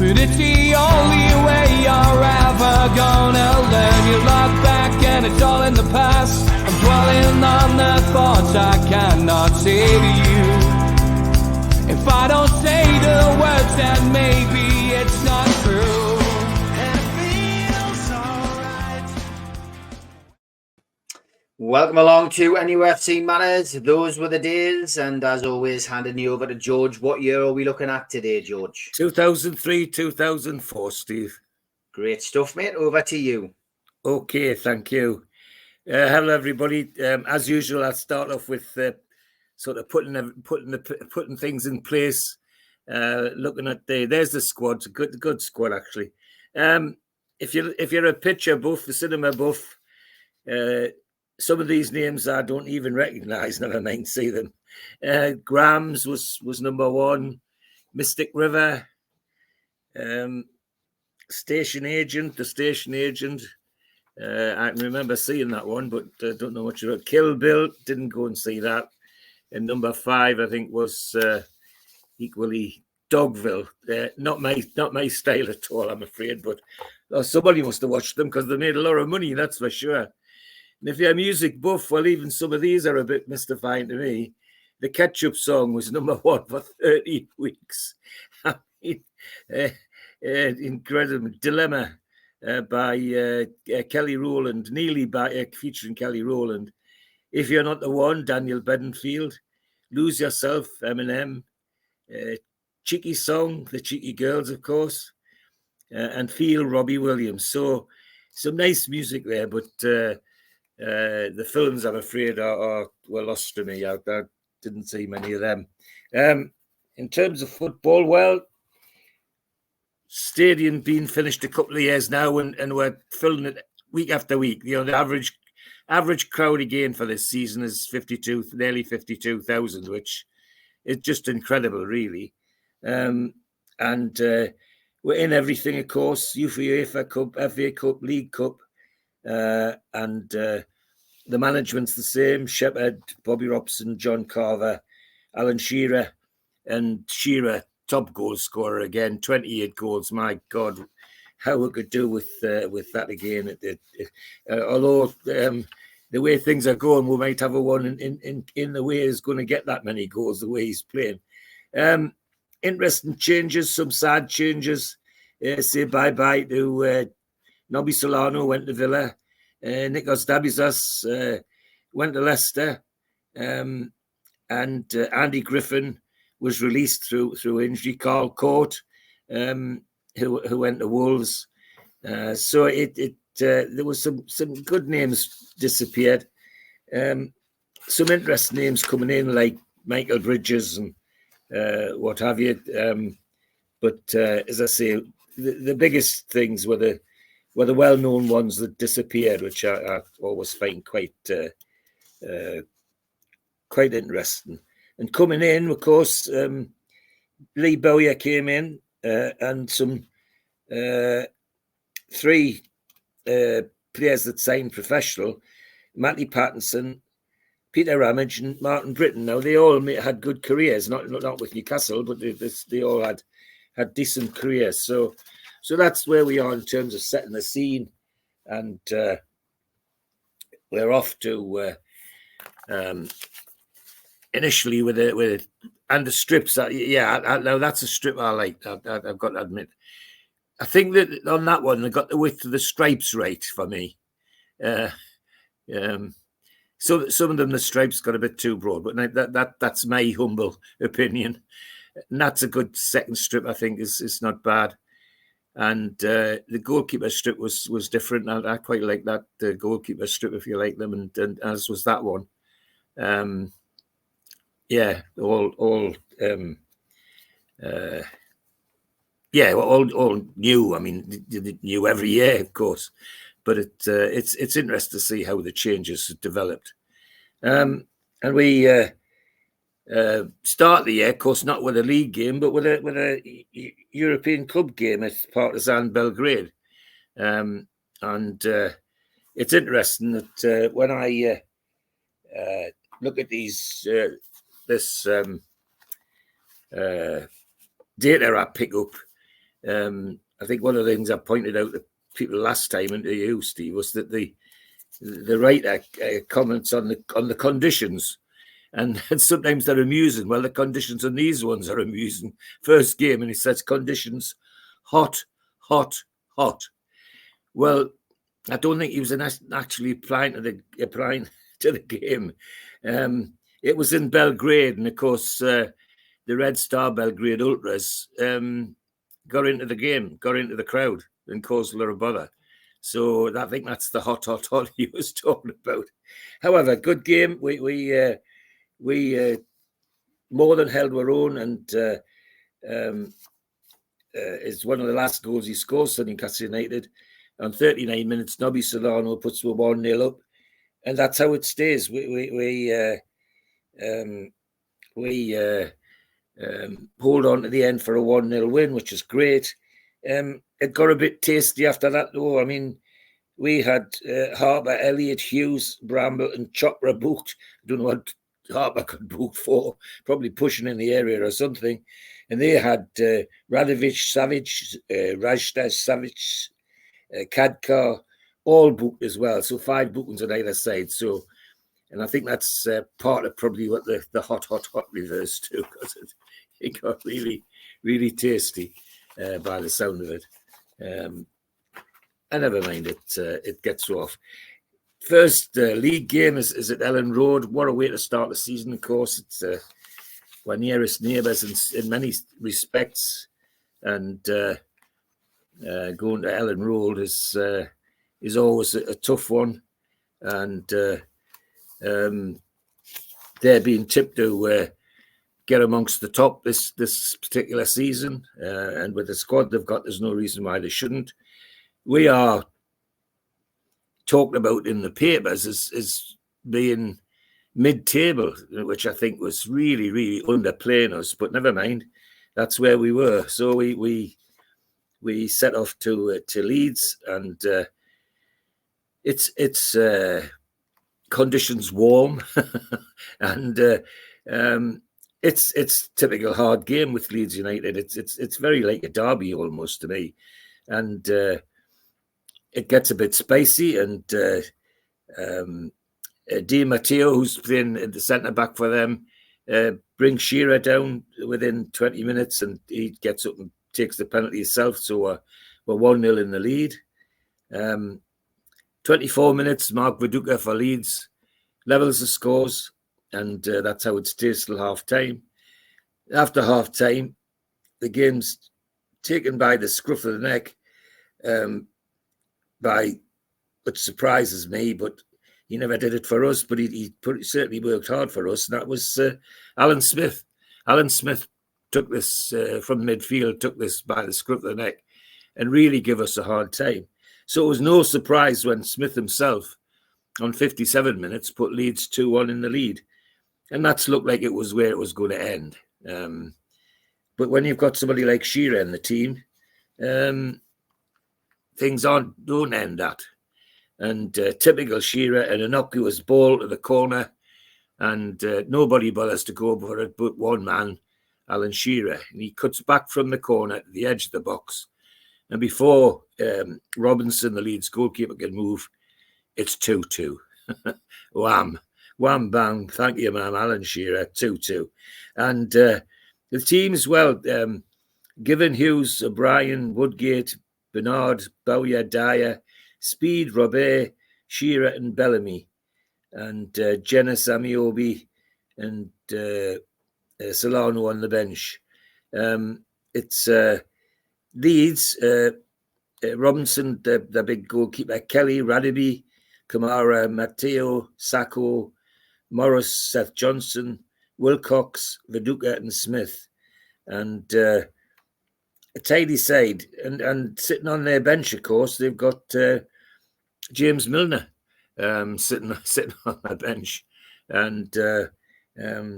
But it's the only way you're ever gonna learn. You look back and it's all in the past. I'm dwelling on the thoughts I cannot say to you. If I don't say the words, then maybe it's not true. And it feels alright. Welcome along to NUFC Manners. Those were the days, and as always, handing you over to George. What year are we looking at today, George? 2003, 2004, Steve. Great stuff, mate. Over to you. Okay, thank you. Hello, everybody. As usual, I'll start off with sort of putting things in place. Looking at there's the squad, good squad actually. If you're a picture buff, the cinema buff, some of these names I don't even recognise. Never mind see them. Grams was number one. Mystic River, the station agent. I can remember seeing that one, but don't know much about. Kill Bill, didn't go and see that. And number 5, I think, was equally Dogville. Not my style at all, I'm afraid. But somebody must have watched them because they made a lot of money, that's for sure. And if you're a music buff, well, even some of these are a bit mystifying to me. The Ketchup Song was number 1 for 30 weeks. I mean, incredible. Dilemma by Kelly Rowland, Nearly by featuring Kelly Rowland. If You're Not the One, Daniel Bedingfield. Lose Yourself, Eminem. Cheeky Song, The Cheeky Girls, of course. And Feel, Robbie Williams. So some nice music there, but the films, I'm afraid, were lost to me. I didn't see many of them. In terms of football, well, stadium being finished a couple of years now, and we're filling it week after week. You know, the average crowd again for this season is nearly 52,000, which is just incredible, really. And we're in everything, of course: UEFA Cup, FA Cup, League Cup, and the management's the same: Shepherd, Bobby Robson, John Carver, Alan Shearer, and Shearer, top goal scorer again, 28 goals. My God, how we could do with that again. Although the way things are going, we might have a one in the way he's going to get that many goals the way he's playing. Interesting changes, some sad changes. Say bye-bye to Nobby Solano, went to Villa. Nikos Dabizas went to Leicester. And Andy Griffin was released through injury. Carl Court, who went to Wolves. So there was some good names disappeared. Some interesting names coming in, like Michael Bridges and what have you. But as I say, the biggest things were the well-known ones that disappeared, which I always find quite interesting. And coming in, of course, Lee Bowyer came in, and some 3 players that signed professional: Matty Pattinson, Peter Ramage, and Martin Britton. Now, they all had good careers, not with Newcastle, but they all had decent careers. So that's where we are in terms of setting the scene, and we're off to initially with the strips. Now that's a strip I like. I've got to admit. I think that on that one they got the width of the stripes right for me. So some of them the stripes got a bit too broad, but that's my humble opinion. And that's a good second strip. I think is not bad. And the goalkeeper strip was different. I quite like that, the goalkeeper strip, if you like them, and as was that one. All new. I mean, new every year, of course, but it's interesting to see how the changes have developed. And we start the year, of course, not with a league game, but with a European club game at Partizan Belgrade. And it's interesting that when I look at this data I pick up, I think one of the things I pointed out to people last time, and to you, Steve, was that the writer comments on the conditions, and sometimes they're amusing. Well, the conditions on these ones are amusing. First game, and he says conditions hot, hot, hot. Well, I don't think he was actually applying to the game. It was in Belgrade, and of course, the Red Star Belgrade Ultras got into the game, got into the crowd, and caused a lot of bother. So I think that's the hot, hot, hot he was talking about. However, good game. We more than held our own, and is one of the last goals he scores for Newcastle United. On 39 minutes, Nobby Solano puts the 1-0 up, and that's how it stays. We hold on to the end for a 1-0 win, which is great. It got a bit tasty after that, though. I mean, we had Harper, Elliott, Hughes, Bramble, and Chopra booked. I don't know what Harper could book for, probably pushing in the area or something. And they had Radovic, Savic, Rajta, Savic, Kadkar, all booked as well. So 5 bookings on either side. So, and I think that's part of probably what the hot, hot, hot refers to, because it got really, really tasty by the sound of it. And never mind, it gets off. First league game is at Ellen Road. What a way to start the season, of course. It's we're nearest neighbours in many respects, and going to Ellen Road is always a tough one, and they're being tipped to get amongst the top this particular season, and with the squad they've got, there's no reason why they shouldn't. We are talked about in the papers as being mid-table, which I think was really, really underplaying us, but never mind. That's where we were. So we set off to Leeds, and it's conditions warm, and it's typical hard game with Leeds United. It's very like a derby almost to me, and it gets a bit spicy, and Di Matteo, who's playing at the centre back for them, brings Shearer down within 20 minutes, and he gets up and takes the penalty himself. So we're 1-0 in the lead. 24 minutes, Mark Viduka for Leeds levels the scores, and that's how it stays till half time. After half time, the game's taken by the scruff of the neck, which surprises me, but he never did it for us, but he certainly worked hard for us, and that was Alan Smith. Alan Smith took this from midfield, took this by the scruff of the neck, and really give us a hard time. So it was no surprise when Smith himself, on 57 minutes, put Leeds 2-1 in the lead. And that's looked like it was where it was going to end. But when you've got somebody like Shearer in the team, things don't end that. And typical Shearer, an innocuous ball to the corner, and nobody bothers to go for it but one man, Alan Shearer. And he cuts back from the corner to the edge of the box. And before Robinson, the Leeds goalkeeper, can move, it's 2-2. Wham, wham, bang. Thank you, ma'am, Alan Shearer, 2-2. And the teams, well, Given, Hughes, O'Brien, Woodgate, Bernard, Bowyer, Dyer, Speed, Robert, Shearer and Bellamy, and Jenna, Samiobi, and Solano on the bench. It's Leeds, Robinson, the big goalkeeper, Kelly, Radaby, Kamara, Matteo, Sacco, Morris, Seth Johnson, Wilcox, Viduka and Smith. And a tidy side. And sitting on their bench, of course, they've got James Milner sitting on their bench. And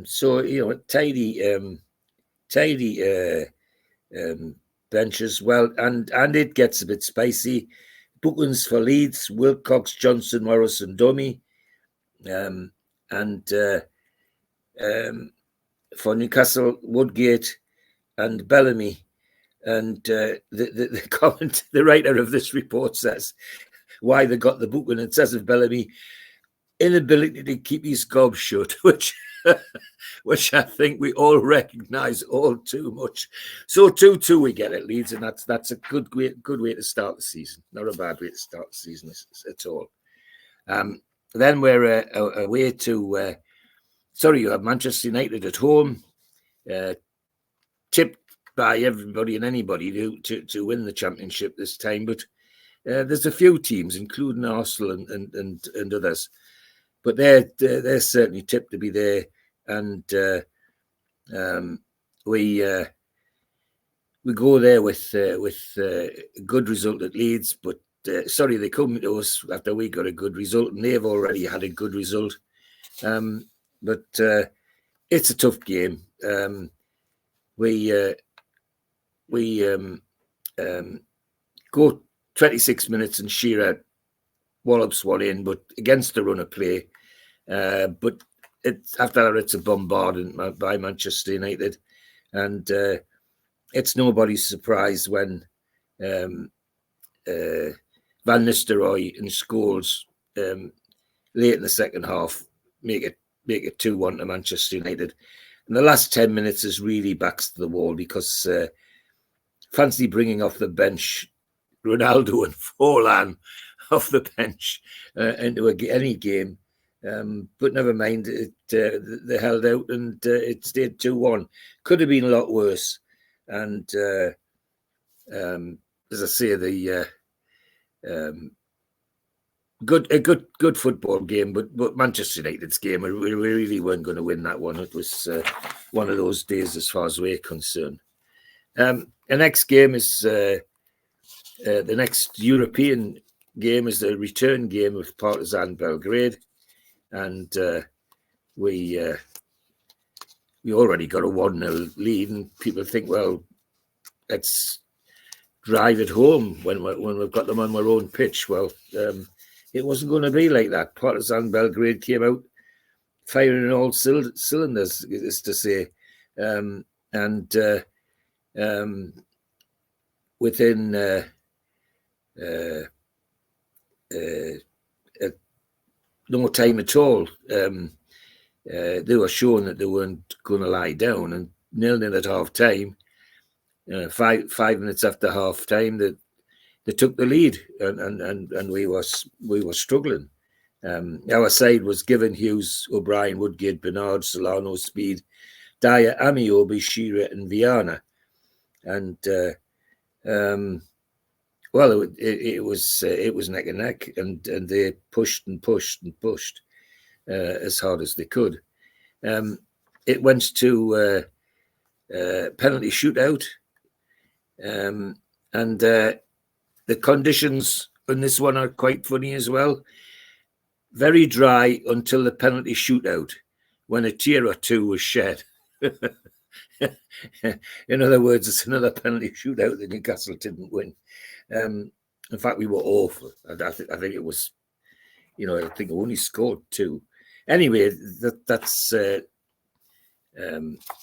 so, you know, tidy bench as well. And it gets a bit spicy. Bookings for Leeds, Wilcox, Johnson, Morris and Dummy. And for Newcastle, Woodgate and Bellamy. And the writer of this report says why they got the book, and it says of Bellamy, inability to keep his gob shut, which I think we all recognise all too much. So 2-2 we get at Leeds, and that's a good way to start the season. Not a bad way to start the season at all. Then we're away to you have Manchester United at home, tipped by everybody and anybody to win the championship this time, but there's a few teams, including Arsenal and others, but they're certainly tipped to be there. And we go there with a good result at Leeds, but they come to us after we got a good result, and they've already had a good result. But it's a tough game. We go 26 minutes and Shearer wallops one in, but against the run of play. But after that, it's a bombardment by Manchester United, and it's nobody's surprise when Van Nistelrooy and Scholes late in the second half make it 2-1 to Manchester United. And the last 10 minutes is really backs to the wall, because fancy bringing off the bench Ronaldo and Forlan off the bench into any game. But never mind, they held out, and it stayed 2-1. Could have been a lot worse. And as I say, the good football game, but Manchester United's game, we really weren't going to win that one. It was one of those days as far as we're concerned. The next game is the next European game is the return game with Partizan Belgrade, and we already got a 1-0 lead, and people think, well, let's drive it home when we've got them on our own pitch. Well, it wasn't going to be like that. Partizan Belgrade came out firing in all cylinders, is to say, and within no time at all, they were shown that they weren't going to lie down, and 0-0 at half time. 5 minutes after half time, they took the lead, and we were struggling. Our side was Given, Hughes, O'Brien, Woodgate, Bernard, Solano, Speed, Dyer, Amiobi, Shearer, and Viana. And well, it was neck and neck, and they pushed and pushed and pushed as hard as they could. It went to penalty shootout, and the conditions on this one are quite funny as well. Very dry until the penalty shootout, when a tear or two was shed. In other words, it's another penalty shootout that Newcastle didn't win. In fact, we were awful. I think it was, I think we only scored 2. Anyway, that's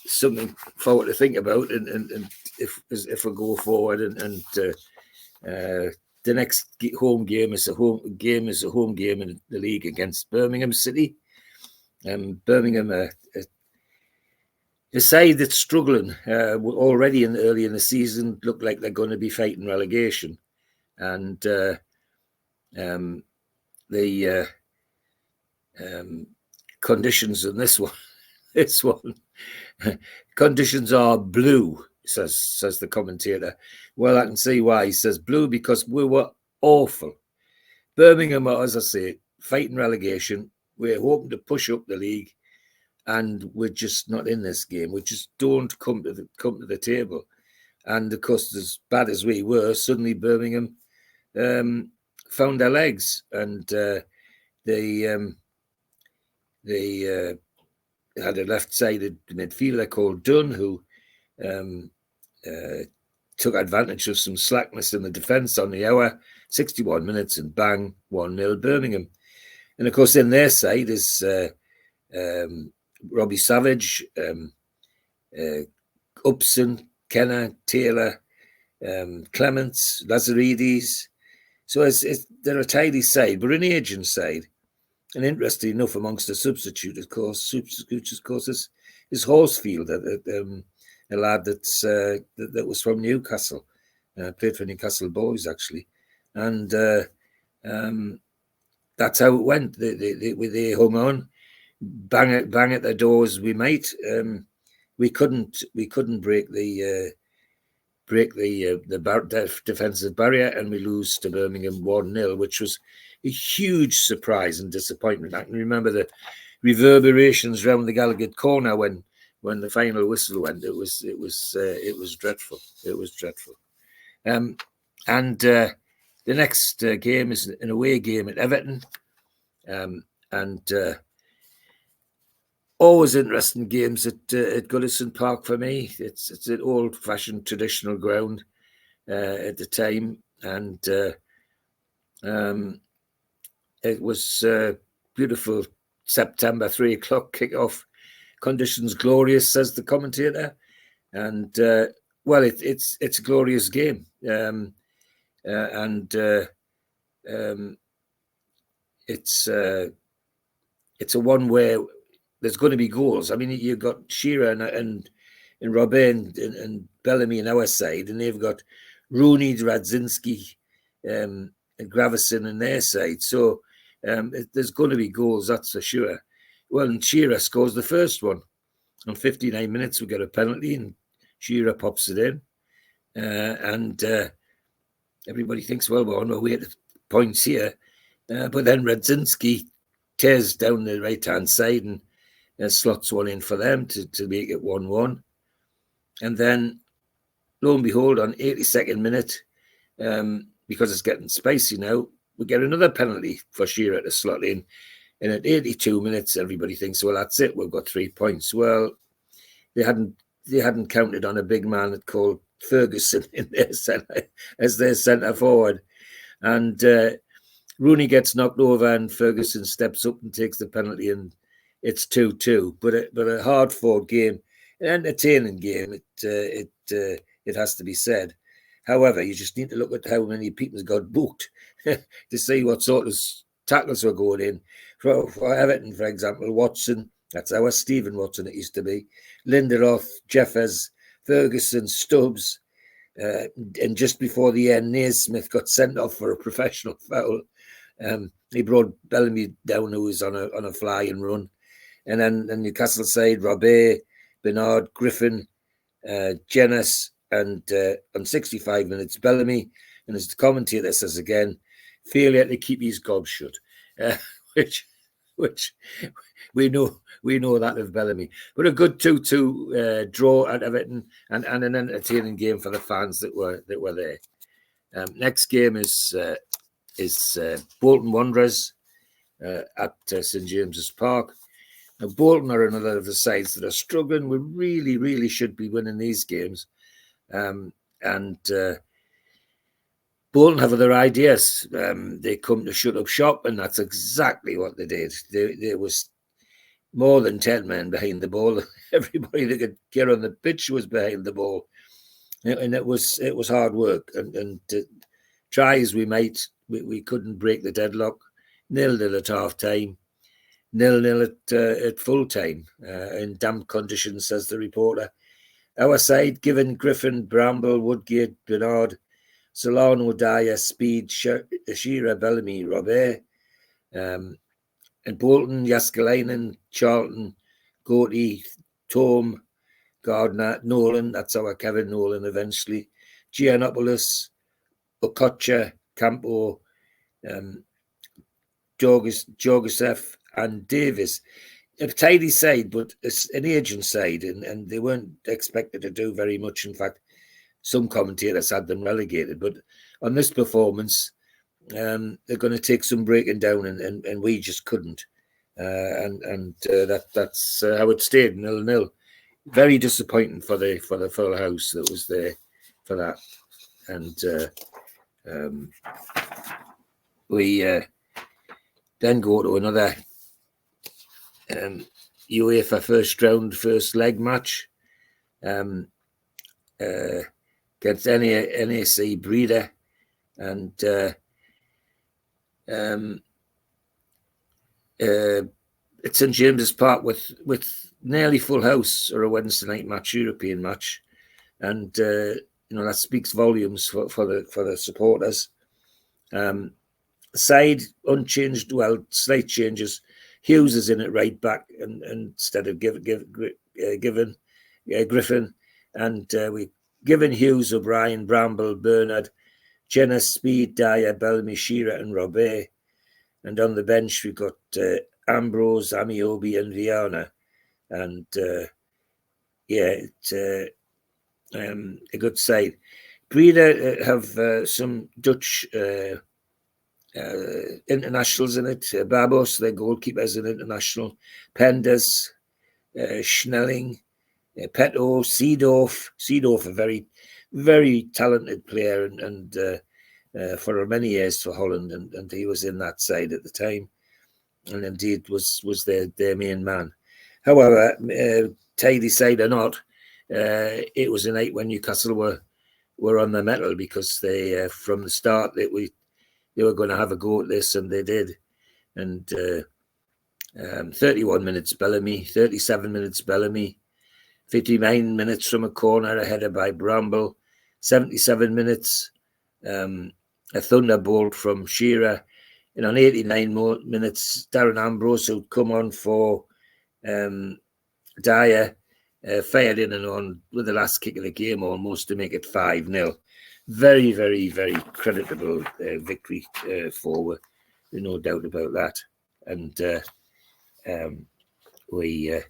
something forward to think about, and if we go forward, and the next home game is a home game in the league against Birmingham City. Birmingham, a side that's struggling already early in the season, look like they're going to be fighting relegation, and the conditions in this one, conditions are blue, says the commentator. Well, I can see why. He says blue because we were awful. Birmingham are, as I say, fighting relegation. We're hoping to push up the league, and we're just not in this game. We just don't come to the table. And of course, as bad as we were, suddenly Birmingham found their legs, and they had a left-sided midfielder called Dunn, who took advantage of some slackness in the defence on the hour. 61 minutes, and bang, 1-0 Birmingham. And of course, in their side is Robbie Savage, Upson, Kenner, Taylor, Clements, Lazaridis. So they're a tidy side, but an aging side. And interesting enough, amongst the substitutes, of course, is Horsfield, a lad that was from Newcastle, played for Newcastle Boys actually, and that's how it went. They hung on, bang at their doors. We might, we couldn't break the defensive barrier, and we lose to Birmingham 1-0, which was a huge surprise and disappointment. I can remember the reverberations around the Gallagher corner when the final whistle went. It was dreadful. It was dreadful. And the next game is an away game at Everton, and always interesting games at Goodison Park for me. It's an old-fashioned traditional ground at the time, and it was beautiful September 3 o'clock kickoff. Conditions glorious, says the commentator, and well, it's a glorious game, and it's a one where there's going to be goals. I mean, you've got Shearer and Robben and Bellamy on our side, and they've got Rooney, Radzinski, and Gravison on their side. So there's going to be goals, that's for sure. Well, and Shearer scores the first one. On 59 minutes, we get a penalty, and Shearer pops it in. And everybody thinks, well, we're on our way to points here. But then Radzinski tears down the right-hand side and slots one in for them to make it 1-1. And then, lo and behold, on 82nd minute, because it's getting spicy now, we get another penalty for Shearer to slot in. And at 82 minutes, everybody thinks, well, that's it. We've got 3 points. Well, they hadn't counted on a big man called Ferguson in their centre as their centre forward. And Rooney gets knocked over, and Ferguson steps up and takes the penalty, and it's 2-2. But a hard-fought game, an entertaining game. It has to be said. However, you just need to look at how many people got booked to see what sort of tackles were going in. For Everton, for example, Watson, that's our Stephen Watson it used to be, Lindelof, Jeffers, Ferguson, Stubbs, and just before the end, Naismith got sent off for a professional foul. He brought Bellamy down, who was on a fly and run. And then the Newcastle side, Robert, Bernard, Griffin, Jenas, and on 65 minutes, Bellamy. And as the commentator says again, failure to keep his gob shut, which we know that of Bellamy. But a good 2-2 draw at Everton, and an entertaining game for the fans that were there. Next game is Bolton Wanderers at St James's Park. Now, Bolton are another of the sides that are struggling. We really, really should be winning these games. And Bolton have other ideas. They come to shut up shop, and that's exactly what they did. There was more than 10 men behind the ball. Everybody that could get on the pitch was behind the ball. And it was hard work. And try as we might, we couldn't break the deadlock. 0-0 at half-time. 0-0 at full-time. In damp conditions, says the reporter. Our side, given Griffin, Bramble, Woodgate, Bernard, Solano, Dyer, Speed, Shearer, Bellamy, Robert, and Bolton, Jaskalainen, Charlton, Goaty, Tome, Gardner, Nolan, that's our Kevin Nolan eventually, Giannopoulos, Okocha, Campo, Jorgasev, and Davis. A tidy side, but an aging side, and they weren't expected to do very much. In fact, some commentators had them relegated. But on this performance, they're going to take some breaking down, and we just couldn't. That's how it stayed, 0-0. Very disappointing for the full house that was there for that. And we then go to another UEFA first leg match. against NAC Breeda, and at St James's Park with nearly full house, or a Wednesday night match, European match, and that speaks volumes for the supporters. Side unchanged, well, slight changes. Hughes is in at right back, and instead of Griffin, and we given Hughes, O'Brien, Bramble, Bernard, Jenner, Speed, Dyer, Bellamy, Shearer, and Robert. And on the bench we've got Ambrose, Amiobi, and Viana. And it's a good side. Breeda have some Dutch internationals in it. Babos, their goalkeeper, is an international. Penders, Schnelling, Petto, Seedorf, a very, very talented player, and for many years for Holland, and he was in that side at the time, and indeed was their main man. However, tidy side or not, it was a night when Newcastle were on their mettle, because they from the start they were going to have a go at this, and they did. And 31 minutes Bellamy, 37 minutes Bellamy, 59 minutes from a corner, a header by Bramble, 77 minutes, a thunderbolt from Shearer. And on 89 more minutes, Darren Ambrose, who'd come on for Dyer, fired in and on with the last kick of the game almost to make it 5-0. Very, very, very creditable victory forward. There's no doubt about that. And we're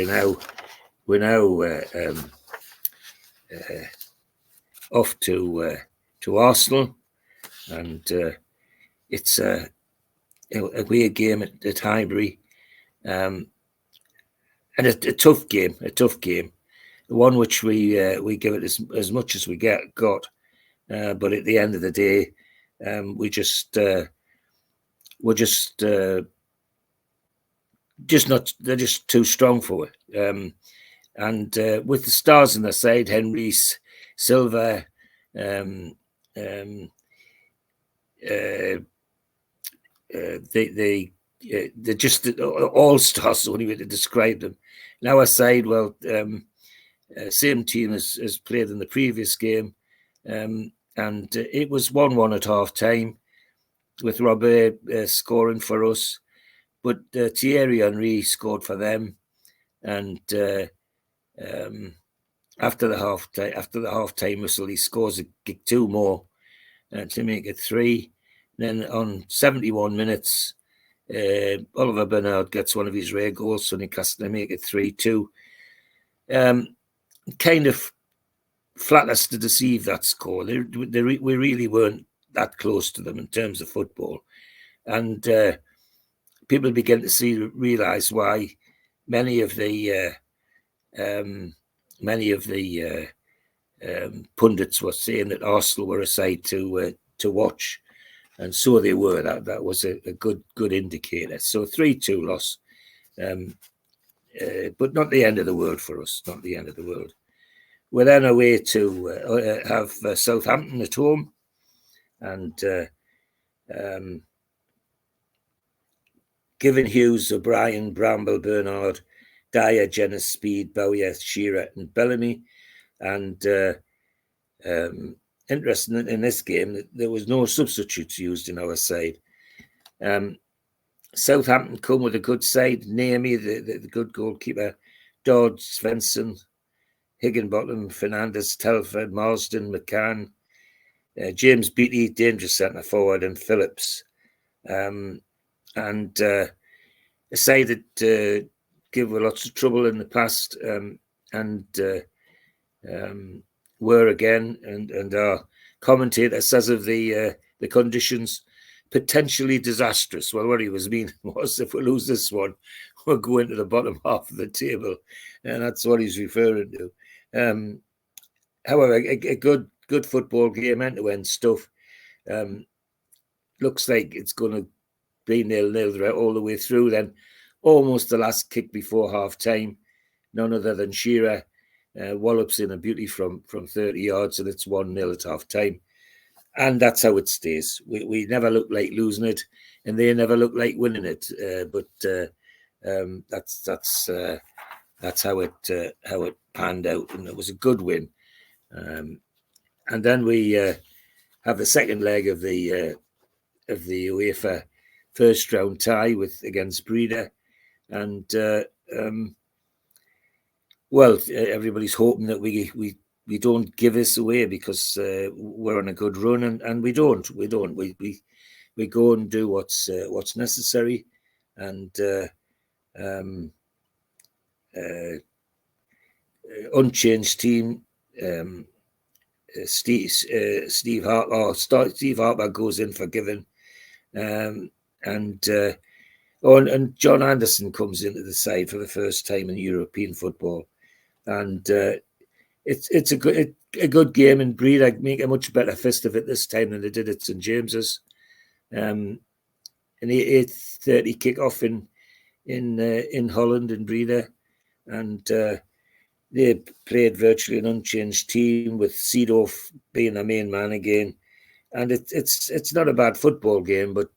now off to Arsenal, and it's a weird game at Highbury, and a tough game, one which we give it as much as we got, but at the end of the day, we're just not. They're just too strong for it. And with the stars on their side, Henry's, Silva, they're just all stars, the only way to describe them. Now our side, well, same team as played in the previous game, and it was 1-1 at half time, with Robert scoring for us, but Thierry Henry scored for them, and after the half time whistle, he scores two more to make it 3. Then on 71 minutes, Oliver Bernard gets one of his rare goals, so Newcastle make it 3-2. Kind of flat us to deceive that score. We really weren't that close to them in terms of football, and people begin to realise why many of the pundits were saying that Arsenal were a side to watch, and so they were. That was a good indicator. So 3-2 loss, but not the end of the world for us. Not the end of the world. We're then away to have Southampton at home, and given Hughes, O'Brien, Bramble, Bernard, Dyer, Jenner, Speed, Bowyer, Shearer, and Bellamy. And interesting in this game, there was no substitutes used in our side. Southampton come with a good side. Naomi, the good goalkeeper, Dodd, Svensson, Higginbottom, Fernandez, Telford, Marsden, McCann, James Beattie, dangerous centre forward, and Phillips. And a side that give lots of trouble in the past, and were again, and our commentator says of the conditions, potentially disastrous. Well, what he was meaning was, if we lose this one, we'll go into the bottom half of the table, and that's what he's referring to. However, a good football game, end-to-end stuff. Looks like it's going to be 0-0 all the way through. Then almost the last kick before half time, none other than Shearer wallops in a beauty from 30 yards, and it's 1-0 at half time. And that's how it stays. We never look like losing it, and they never look like winning it. But that's how it panned out, and it was a good win. And then we have the second leg of the UEFA first round tie against Breeda, and everybody's hoping that we don't give this away because we're on a good run, and we don't. We go and do what's necessary, and unchanged team. Steve Harper goes in for Given, and John Anderson comes into the side for the first time in European football, and it's a good game. And Breeda make a much better fist of it this time than they did at St James's. An 8:30 kick-off in Holland in Breeda, and they played virtually an unchanged team with Seedorf being the main man again. And it's not a bad football game, but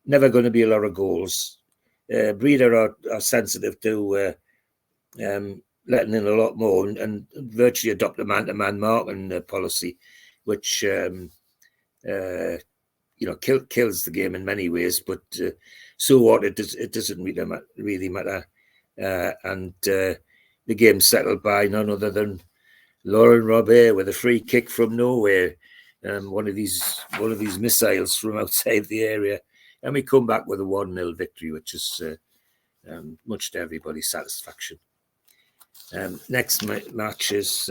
never going to be a lot of goals. Breeda are sensitive to letting in a lot more and virtually adopt a man-to-man marking policy, which kills the game in many ways. But so what? It doesn't really matter. And the game settled by none other than Laurent Robert with a free kick from nowhere, one of these missiles from outside the area, and we come back with a 1-0 victory, which is much to everybody's satisfaction. Next match is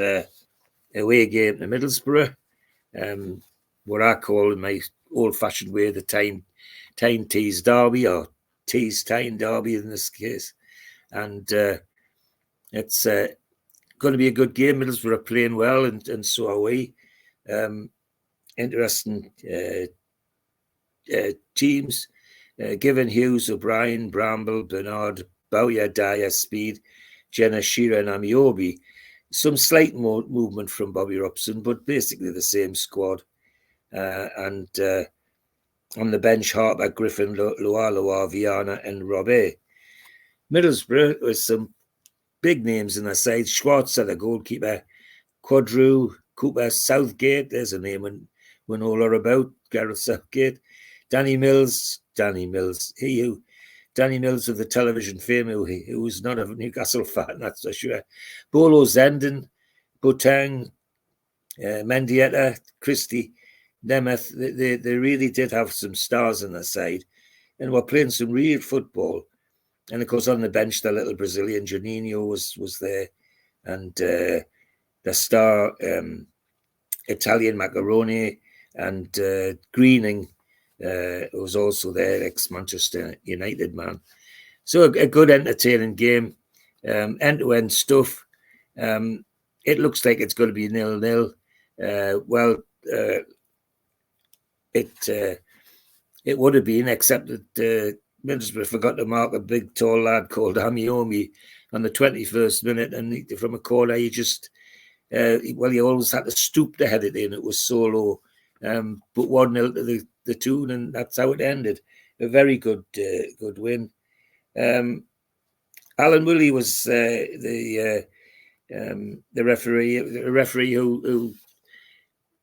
away game to Middlesbrough, what I call in my old-fashioned way the Tyne Tees derby, or Tees Tyne derby in this case, and it's going to be a good game. Middlesbrough are playing well, and so are we. Interesting teams. Given, Hughes, O'Brien, Bramble, Bernard, Bowyer, Dyer, Speed, Jenna, Shearer and Amiobi. Some slight movement from Bobby Robson, but basically the same squad. And on the bench, Harper, Griffin, Loa, Viana and Robert. Middlesbrough with some big names in their side. Schwarzer, the goalkeeper. Quadru, Cooper, Southgate. There's a name we know all about. Gareth Southgate. Danny Mills. Danny Mills of the television fame, who was not a Newcastle fan, that's for sure. Bolo Zenden, Boateng, Mendieta, Christie, Nemeth. They really did have some stars on their side and were playing some real football. And of course, on the bench, the little Brazilian Juninho was there, and the star Italian Macaroni and Greening was also there, ex-Manchester United man. So a good, entertaining game, end-to-end stuff. It looks like it's going to be 0-0. It would have been, except that Middlesbrough forgot to mark a big, tall lad called Amiomi on the 21st minute, and from a corner, he just, he always had to stoop to head it in. It was so low. But 1-0 to the tune, and that's how it ended. A very good win. Alan Woolley was the referee who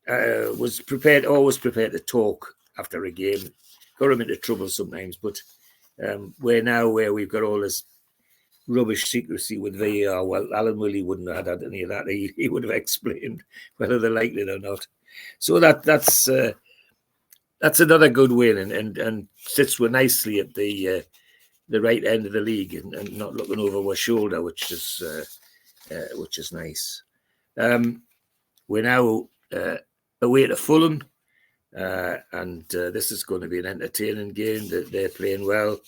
was always prepared to talk after a game. Got him into trouble sometimes, but we're now where we've got all this rubbish secrecy with VAR. Well, Alan Woolley wouldn't have had any of that. He would have explained whether they liked it or not. So that's another good win, and sits we're nicely at the right end of the league and not looking over our shoulder, which is nice. We're now away to Fulham, and this is going to be an entertaining game. They're playing well.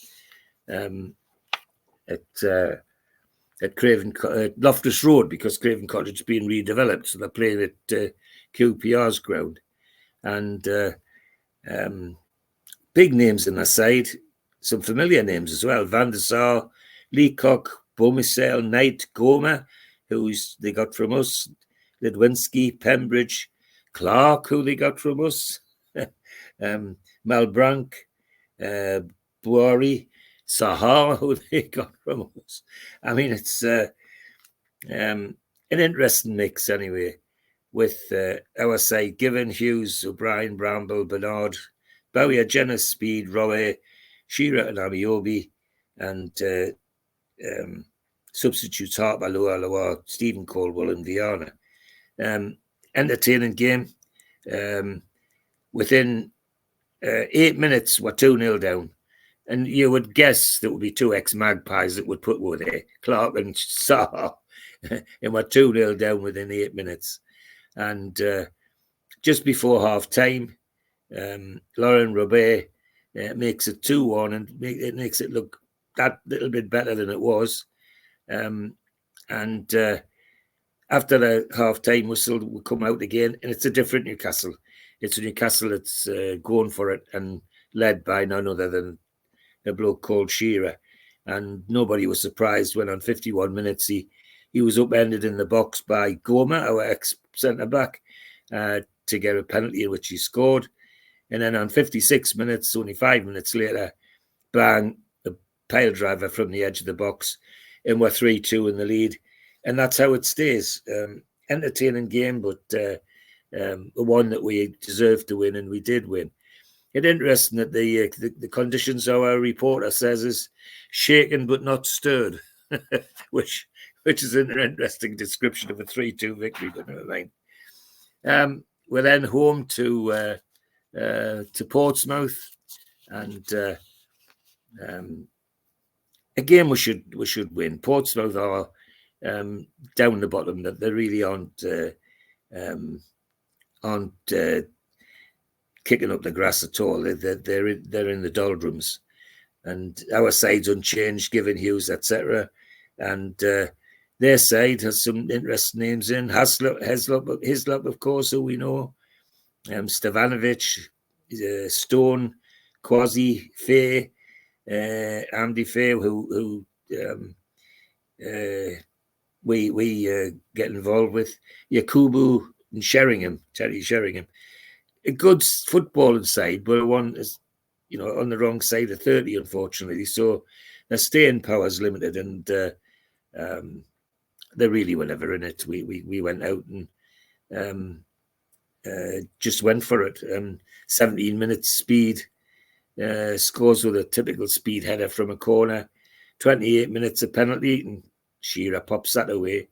At Loftus Road, because Craven Cottage is being redeveloped, so they're playing at QPR's ground, and big names in their side, some familiar names as well. Van der Sar, Leacock, Bomisel, Knight, Goma, who's they got from us, Lidwinski, Pembridge, Clark, who they got from us, Malbranc, Buari, Sahar, who they got from us. I mean, it's an interesting mix anyway, with our side, Given, Hughes, O'Brien, Bramble, Bernard, Bowyer, Jenner, Speed, Rowe, Shearer and Amiobi, and substitutes Harper, Loa, Stephen Caldwell and Viana. Entertaining game. Within 8 minutes, we're 2-0 down. And you would guess there would be two ex-Magpies that would put were there, Clark and Saar. And we're 2-0 down within 8 minutes. And just before half-time, Laurent Robert makes it 2-1 and it makes it look that little bit better than it was. After the half-time whistle, we come out again, and it's a different Newcastle. It's a Newcastle that's going for it and led by none other than a bloke called Shearer. And nobody was surprised when on 51 minutes he was upended in the box by Goma, our ex-centre-back, to get a penalty in which he scored. And then on 56 minutes, only 5 minutes later, bang, a pile driver from the edge of the box, and we're 3-2 in the lead. And that's how it stays. Entertaining game, but the one that we deserved to win, and we did win. It's interesting that the conditions our reporter says is shaken but not stirred, which is an interesting description of a 3-2 victory, but never mind. We're then home to Portsmouth, and again we should win. Portsmouth are down the bottom, that they really aren't kicking up the grass at all. They're in the doldrums, and our side's unchanged, Given, Hughes, etc. And their side has some interesting names in Hislop, of course, who we know, Stevanovic, Stone, Quasi, Faye, Andy Faye, who we get involved with, Yakubu and Terry Sheringham. A good footballing side, but one is, on the wrong side of 30, unfortunately. So their staying power is limited, and they really were never in it. We went out and just went for it. 17 minutes speed, scores with a typical speed header from a corner. 28 minutes a penalty, and Shearer pops that away.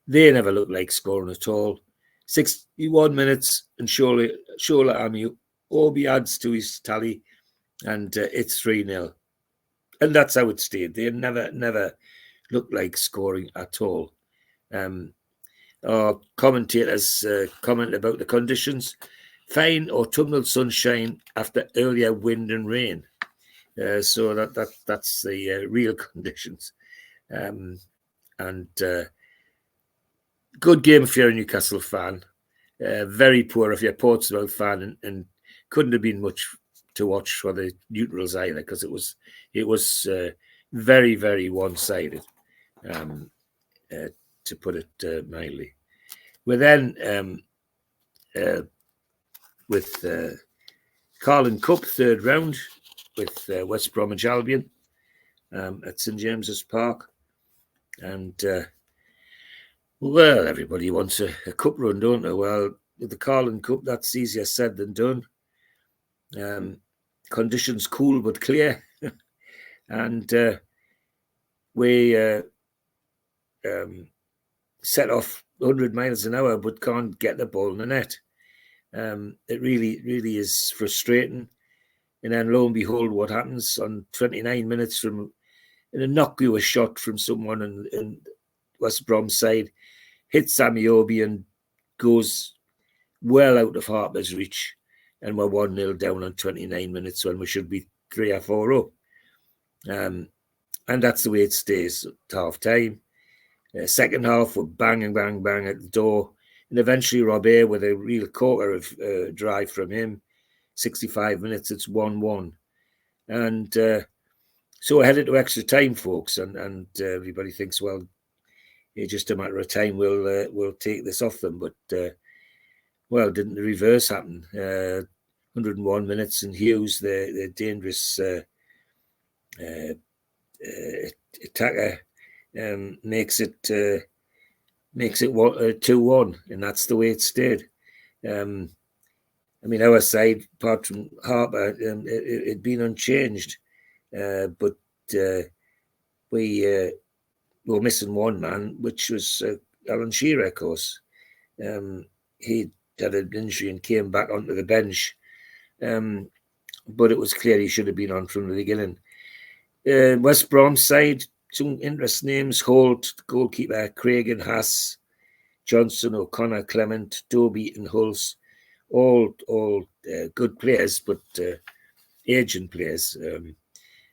They never looked like scoring at all. 61 minutes, and Shola Amiobi adds to his tally, and it's 3-0. And that's how it stayed. They never looked like scoring at all. Our commentators comment about the conditions. Fine autumnal sunshine after earlier wind and rain. So that's the real conditions. Good game if you're a Newcastle fan. Very poor if you're a Portsmouth fan, and couldn't have been much to watch for the neutrals either, because it was very, very one-sided, to put it mildly. We're then with Carling Cup, third round, with West Bromwich Albion at St James's Park. And, well, everybody wants a cup run, don't they? Well, with the Carling Cup, that's easier said than done. Conditions cool but clear. And we set off 100 miles an hour but can't get the ball in the net. It really is frustrating. And then lo and behold, what happens on 29 minutes from an innocuous shot from someone in West Brom's side, hits Amiobi and goes well out of Harper's reach. And we're 1-0 down on 29 minutes when we should be 3 or 4 up. And that's the way it stays at half-time. Second half, we're bang, bang, bang at the door. And eventually Robert, with a real corker of drive from him, 65 minutes, it's 1-1. And So we're headed to extra time, folks, and everybody thinks, well, it's just a matter of time. We'll take this off them, but well, didn't the reverse happen? 101 minutes, and Hughes, the dangerous attacker, makes it 2-1, and that's the way it stayed. I mean, our side, apart from Harper, it had been unchanged, but we were missing one man, which was Alan Shearer, of course. He had an injury and came back onto the bench, but it was clear he should have been on from the beginning. West Brom's side, some interesting names: Holt, goalkeeper, Craig and Haas, Johnson, O'Connor, Clement, Dobie and Hulse, all good players, but aging players.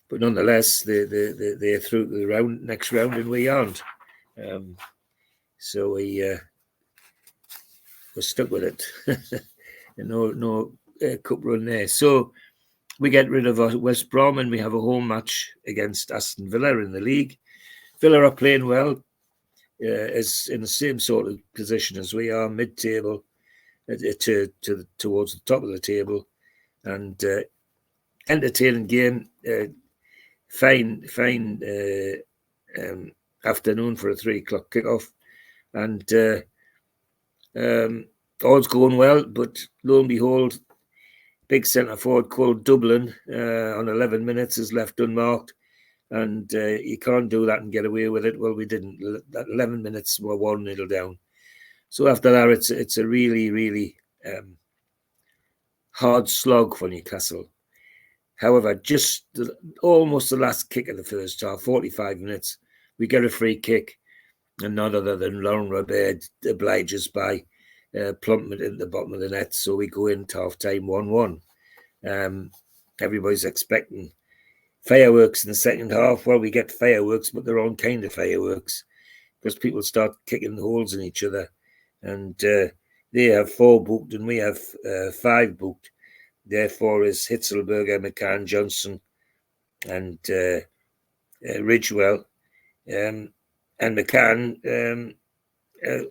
But nonetheless, they're through to the next round, and we aren't. So we're stuck with it. no cup run there. So we get rid of West Brom, and we have a home match against Aston Villa in the league. Villa are playing well, is in the same sort of position as we are, mid-table, towards the top of the table, and entertaining game. Fine afternoon for a 3:00 kickoff, and all's going well. But lo and behold, big centre forward called Dublin on 11 minutes is left unmarked, and you can't do that and get away with it. Well, we didn't. That 11 minutes were 1-0 down. So after that, it's a really hard slog for Newcastle. However, just almost the last kick of the first half, 45 minutes, we get a free kick, and none other than Laurent Robert obliges by plumping it in the bottom of the net. So we go into half-time 1-1. Everybody's expecting fireworks in the second half. Well, we get fireworks, but their own kind of fireworks, because people start kicking holes in each other. And they have 4 booked, and we have 5 booked. Therefore, is Hitzelberger, McCann, Johnson, and Ridgewell. And McCann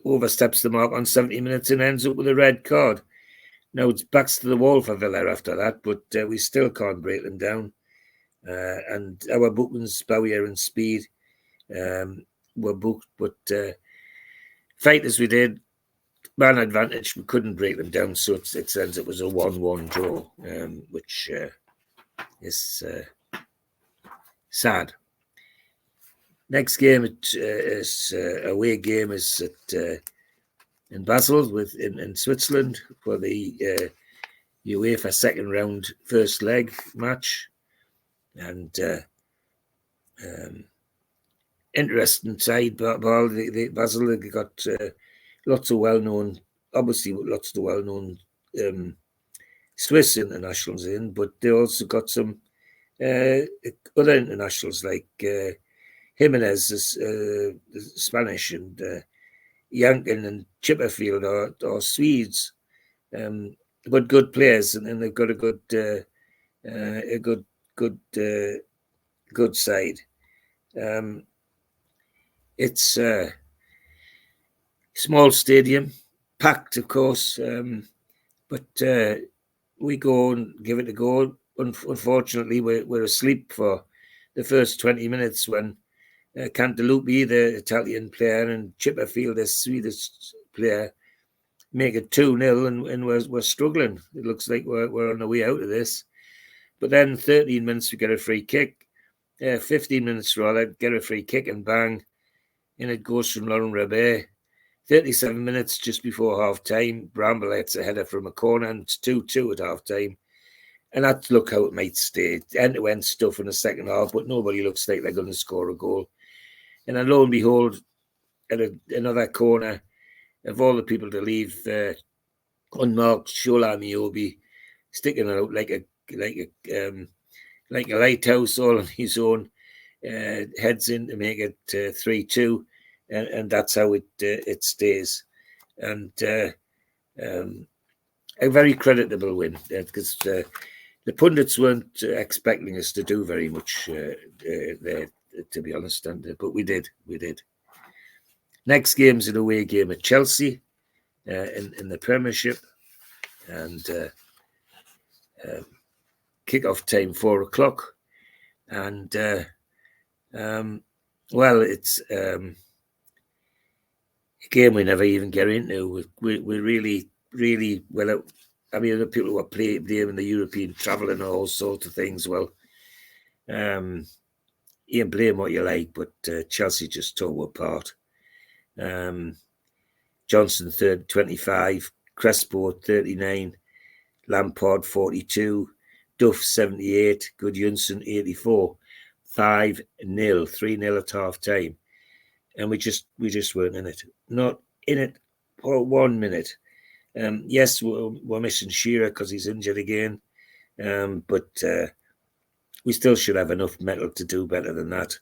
oversteps the mark on 70 minutes and ends up with a red card. Now, it's backs to the wall for Villa after that, but we still can't break them down. And our bookings, Bowyer and Speed, were booked, but fight as we did, man advantage, we couldn't break them down, so it ends up as a 1-1 draw, which is sad. Next game is away game is at in Basel in Switzerland for the UEFA second round first leg match, and interesting side. The Basel, they got lots of well-known, obviously lots of the well-known Swiss internationals in, but they also got some other internationals like Jimenez, Spanish, and Yankin and Chipperfield are Swedes, but good players, and they've got a good side. It's small stadium, packed, of course, but we go and give it a go. Unfortunately, we're asleep for the first 20 minutes when Cantalupi, the Italian player, and Chipperfield, the Swedish player, make it 2-0, and we're struggling. It looks like we're on the way out of this. But then 13 minutes, we get a free kick. 15 minutes, rather, get a free kick, and bang, and it goes from Laurent Robert. 37 minutes just before half-time, Bramble hits a header from a corner, and it's 2-2 at half-time. And that's look how it might stay. End-to-end stuff in the second half, but nobody looks like they're going to score a goal. And then lo and behold, at another corner, of all the people to leave unmarked, Shola Miobi sticking it out like a lighthouse all on his own, heads in to make it 3-2. And that's how it stays, and a very creditable win, because the pundits weren't expecting us to do very much there, to be honest, but we did. Next game's an away game at Chelsea in the Premiership, and kick-off time 4:00, and well, it's a game we never even get into. We really well. I mean, the people who are playing in the European travel and all sorts of things. Well, you can blame what you like, but Chelsea just tore apart. Johnson 25, Crespo 39, Lampard 42, Duff 78, Gudjonsson 84, 5-0, 3-0 at half time, and we just weren't in it. Not in it for 1 minute. Yes, we're missing Shearer because he's injured again, but we still should have enough mettle to do better than that.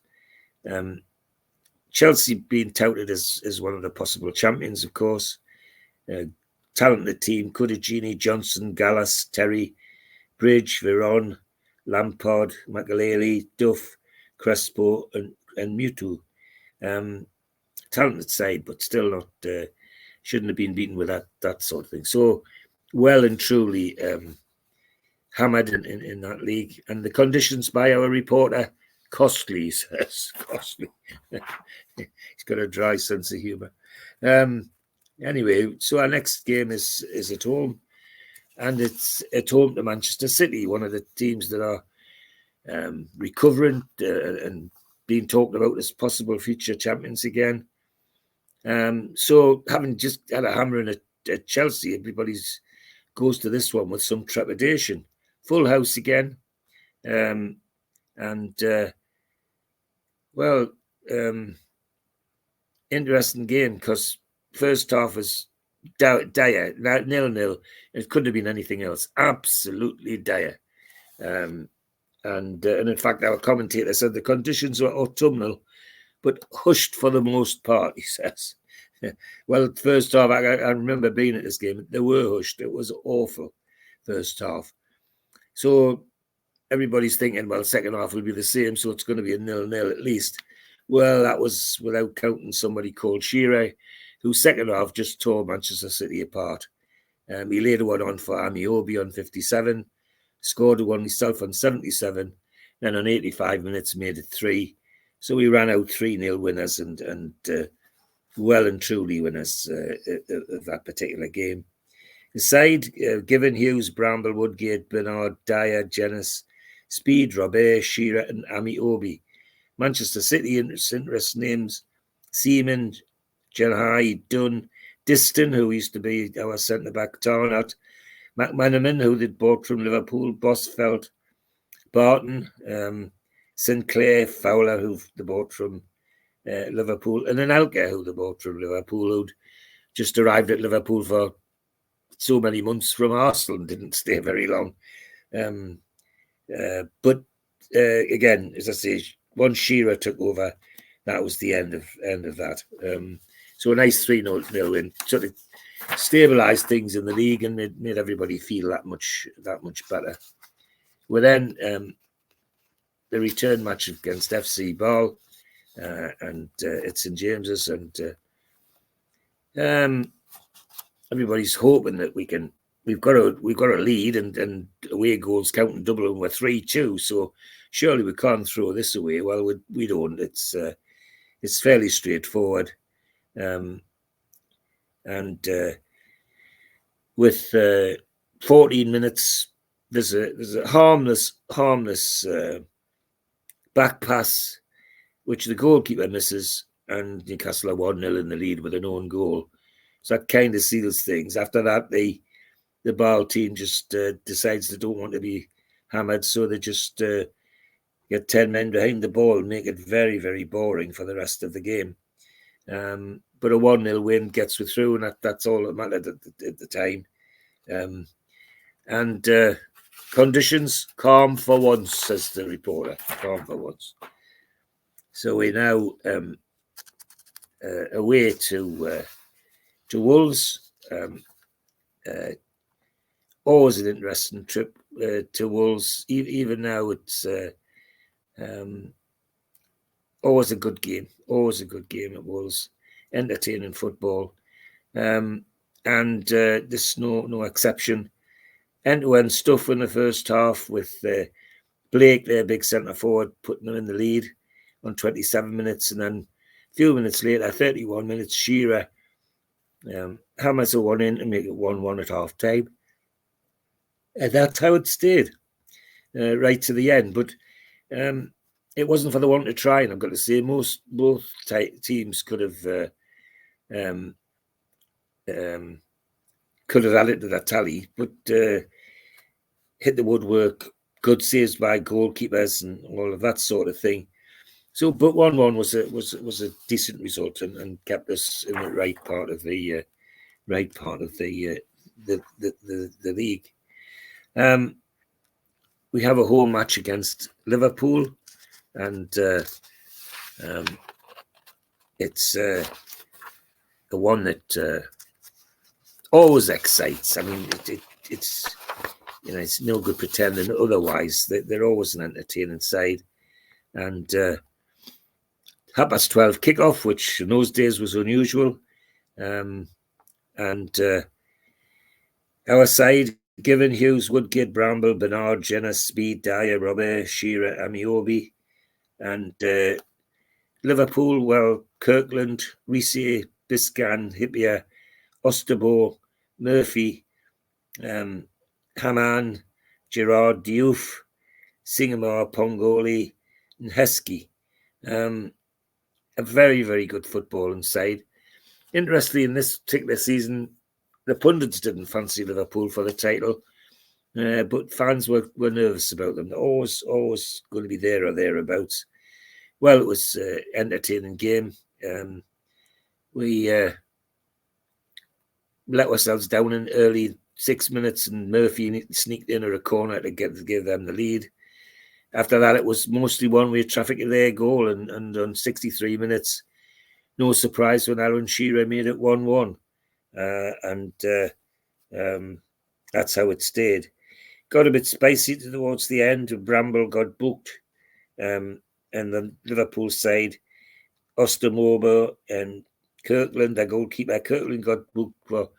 Chelsea being touted as one of the possible champions, of course. Talented team: Cudicini, Johnson, Gallas, Terry, Bridge, Veron, Lampard, Makelele, Duff, Crespo, and Mutu. Talented side, but still not. Shouldn't have been beaten with that sort of thing. So, well and truly hammered in that league. And the conditions, by our reporter, costly, he says. Costly. He's got a dry sense of humour. Anyway, so our next game is at home. And it's at home to Manchester City, one of the teams that are recovering and being talked about as possible future champions again. So having just had a hammering at Chelsea, everybody goes to this one with some trepidation. Full house again. Interesting game, because first half was dire, 0-0. It couldn't have been anything else. Absolutely dire. And in fact, our commentator said the conditions were autumnal, but hushed for the most part, he says. Well, first half, I remember being at this game. They were hushed. It was awful, first half. So everybody's thinking, well, second half will be the same, so it's going to be a 0-0 at least. Well, that was without counting somebody called Shearer, who second half just tore Manchester City apart. He laid one on for Amiobi on 57, scored one himself on 77, then on 85 minutes made it 3. So we ran out 3-0 winners and well and truly winners of that particular game. The side, Given, Hughes, Bramble, Woodgate, Bernard, Dyer, Jennis, Speed, Robert, Shearer and Amiobi. Manchester City, interest names: Seaman, Janhai, Dunn, Diston, who used to be our centre-back, Tarnot, McManaman, who they'd bought from Liverpool, Bosfeld, Barton, Sinclair, Fowler, who they bought from Liverpool, and Anelka, who they bought from Liverpool, who'd just arrived at Liverpool for so many months from Arsenal and didn't stay very long. But again, as I say, once Shearer took over, that was the end of that. So a nice 3-0 win sort of stabilised things in the league and made everybody feel that much better. Well, then the return match against FC Ball, and it's St James's, and everybody's hoping that we've got a lead, and away goals counting double, and we're 3-2. So surely we can't throw this away. Well, we don't. It's fairly straightforward, and with 14 minutes, there's a harmless back pass which the goalkeeper misses, and Newcastle are 1-0 in the lead with an own goal. So that kind of seals things. After that, the Ball team just decides they don't want to be hammered, so they just get 10 men behind the ball and make it very, very boring for the rest of the game. But a 1-0 win gets us through, and that's all that mattered at the time. And conditions, calm for once, says the reporter. Calm for once. So we're now away to Wolves. Always an interesting trip. to Wolves. Even now, it's always a good game. Always a good game at Wolves. Entertaining football. And there's no exception. End-to-end stuff in the first half with Blake, their big centre forward, putting them in the lead on 27 minutes. And then a few minutes later, 31 minutes, Shearer hammers a one in to make it 1-1 at half time. And that's how it stayed right to the end. But it wasn't for the one to try. And I've got to say, both teams could have added to that tally, but hit the woodwork. Good saves by goalkeepers and all of that sort of thing. So, but 1-1 was a decent result and kept us in the right part of the league. We have a home match against Liverpool, and it's the one that always excites. I mean, it's it's no good pretending otherwise. They're always an entertaining side, and 12:30 kickoff, which in those days was unusual, and our side: Given, Hughes, Woodgate, Bramble, Bernard, Jenner, Speed, Dyer, Robert, Shearer, Amiobi, and Liverpool, well, Kirkland, Risse, Biscan, Hippier, Osterbo, Murphy, Haman, Gerard, Diouf, Singamar, Pongoli, and Heskey. A very, very good footballing side. Interestingly, in this particular season, the pundits didn't fancy Liverpool for the title, but fans were nervous about them. They're always going to be there or thereabouts. Well, it was an entertaining game. We let ourselves down in early 6 minutes, and Murphy sneaked in a corner to give them the lead. After that, it was mostly one-way traffic to their goal, and on 63 minutes, no surprise when Alan Shearer made it 1-1. And that's how it stayed. Got a bit spicy towards the end. Bramble got booked, and the Liverpool side, Ostermober and Kirkland, their goalkeeper, Kirkland got booked for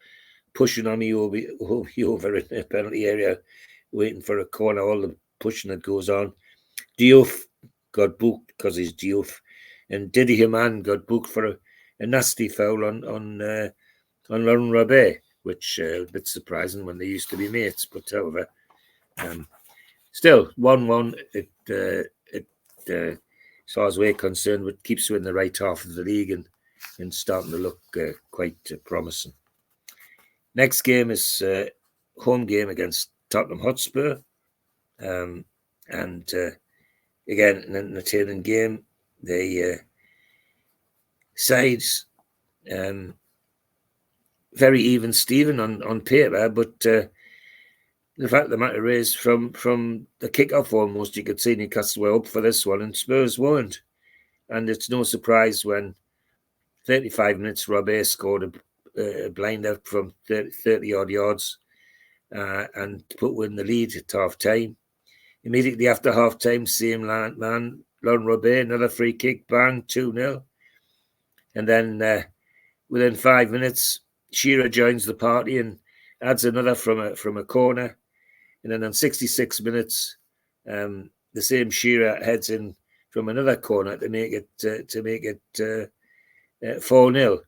pushing on me over in the penalty area, waiting for a corner. All the pushing that goes on. Diouf got booked because he's Diouf, and Didi Haman got booked for a nasty foul on Lauren Robert, which a bit surprising when they used to be mates. But however, still 1-1. It as far as we're concerned, it keeps you in the right half of the league and starting to look quite promising. Next game is home game against Tottenham Hotspur, and again an entertaining game. The sides very even Steven on paper, but the fact of the matter is, from the kick-off almost, you could see Newcastle were up for this one and Spurs weren't. And it's no surprise when 35 minutes Robert scored a blinder from 30-odd yards and put in the lead at half-time. Immediately after half-time, same man, Lauren Robert, another free kick, bang, 2-0. And then within 5 minutes, Shearer joins the party and adds another from a corner. And then on 66 minutes, the same Shearer heads in from another corner to make it 4-0.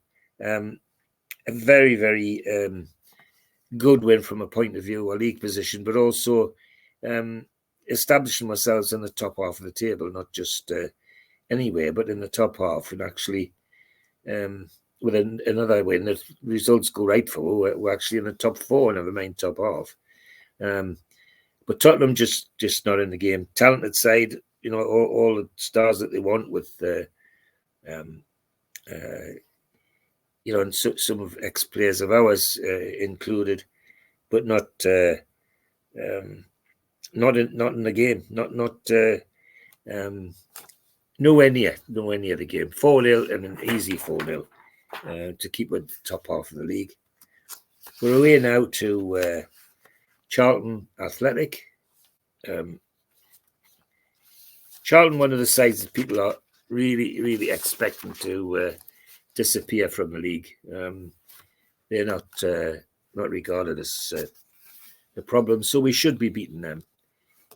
A very, very good win from a point of view, a league position, but also establishing ourselves in the top half of the table, not just anywhere, but in the top half, and actually with another win, the results go right for. We're actually in the top four, never mind top half. But Tottenham just not in the game. Talented side, all the stars that they want with, and some of ex-players of ours included, but not in the game. Nowhere near the game. 4-0 and an easy 4-0 to keep with the top half of the league. We're away now to Charlton Athletic, Charlton, one of the sides that people are really expecting to disappear from the league. They're not regarded as a problem, so we should be beating them,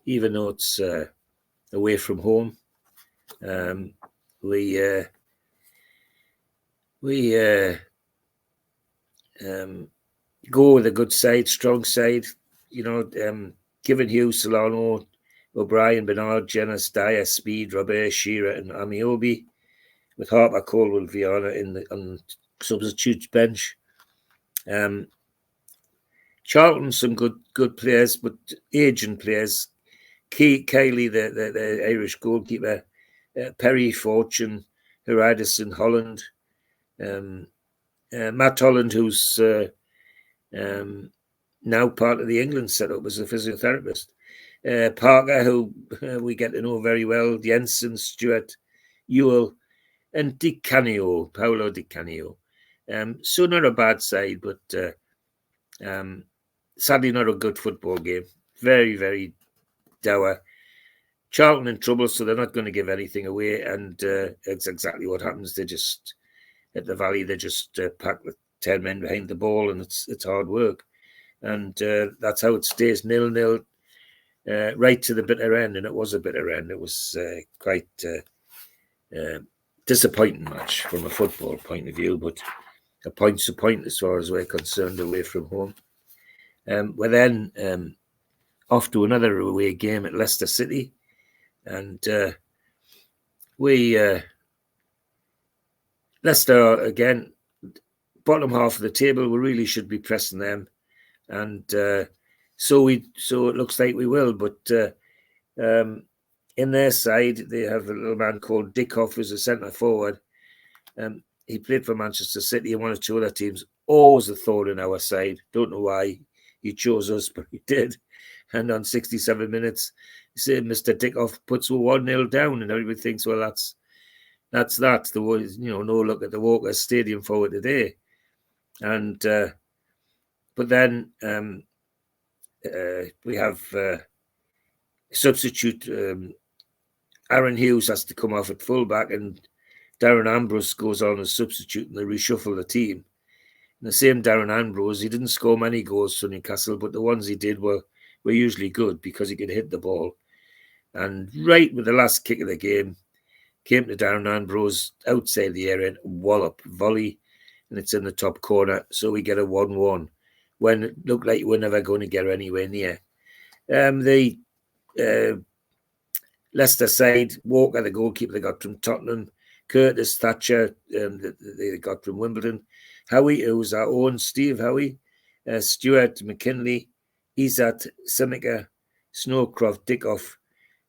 even though it's away from home. We go with a good side, strong side. Given Hughes, Solano, O'Brien, Bernard, Jennis, Dyer, Speed, Robert, Shearer, and Amiobi, with Harper, Colwell, Viana on substitutes bench. Charlton, some good players, but aging players. Kiley, the Irish goalkeeper, Perry, Fortune, Heridison, Holland, Matt Holland, who's now part of the England setup as a physiotherapist. Parker, who we get to know very well, Jensen, Stewart, Ewell, and Paolo Di Canio. So not a bad side, but sadly not a good football game. Very, very dour. Charlton in trouble, so they're not going to give anything away, and it's exactly what happens. They just, at the Valley, they just pack with 10 men behind the ball, and it's hard work. And that's how it stays 0-0 right to the bitter end, and it was a bitter end. It was quite disappointing match from a football point of view, but a point's a point as far as we're concerned away from home. We're then off to another away game at Leicester City, and Leicester again, bottom half of the table. We really should be pressing them, and so it looks like we will. But in their side, they have a little man called Dickhoff, who's a centre forward. He played for Manchester City and one or two other teams. Always a thorn in our side. Don't know why he chose us, but he did. And on 67 minutes, Mr. Dickhoff puts 1-0 down, and everybody thinks, well, that's that. There was, no look at the Walker Stadium forward today. And but then we have substitute. Aaron Hughes has to come off at fullback, and Darren Ambrose goes on as substitute, and they reshuffle the team. And the same Darren Ambrose, he didn't score many goals for Newcastle, but the ones he did were usually good because he could hit the ball. And right with the last kick of the game, came to Darren Ambrose outside the area, wallop, volley, and it's in the top corner. So we get a 1-1 when it looked like we're never going to get anywhere near. The Leicester side, Walker, the goalkeeper they got from Tottenham, Curtis Thatcher, they got from Wimbledon, Howie, who was our own Steve Howie, Stuart McKinley, Isat Simica, Snowcroft, Dickhoff,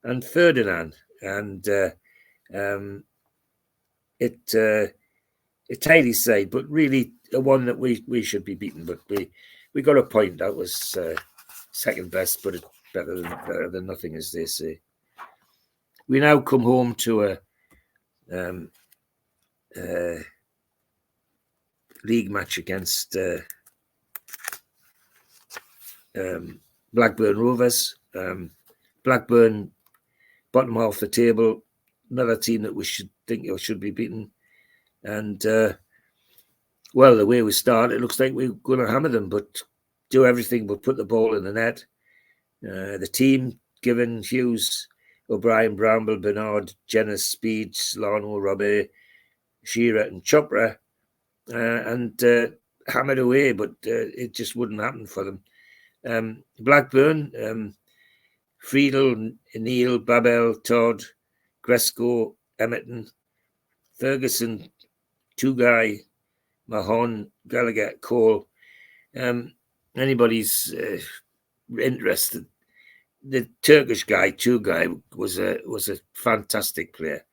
and Ferdinand. And it's a tidy side, but really a one that we should be beaten. But we got a point. That was second best, but it's better than nothing, as they say. We now come home to a league match against Blackburn Rovers. Blackburn, bottom half the table, another team that we should be beaten. And well, the way we start, it looks like we're going to hammer them, but do everything but put the ball in the net. The team, given Hughes, O'Brien, Bramble, Bernard, Jennis, Speed, Solano, Robert, Shearer, and Chopra, and hammered away, but it just wouldn't happen for them. Blackburn, Friedel, Neil, Babel, Todd, Gresco, Emerton, Ferguson, Tugai, Mahon, Gallagher, Cole. Anybody's interested. The Turkish guy, Tugai, was a fantastic player,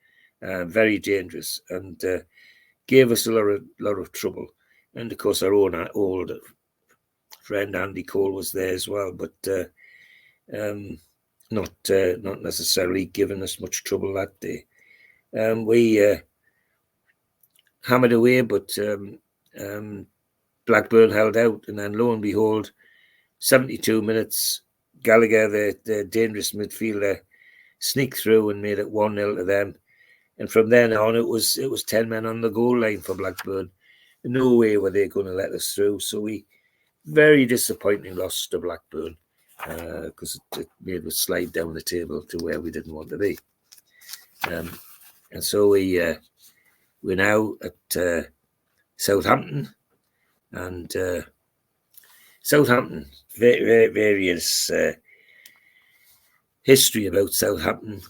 very dangerous, and gave us a lot of trouble. And of course, our own old friend Andy Cole was there as well, but not necessarily giving us much trouble that day. We hammered away, but Blackburn held out, and then lo and behold, 72 minutes, Gallagher, the dangerous midfielder, sneaked through and made it 1-0 to them. And from then on, it was 10 men on the goal line for Blackburn. No way were they going to let us through. So we very disappointing loss to Blackburn because it made us slide down the table to where we didn't want to be. And so we're now at Southampton, and Southampton, various history about Southampton.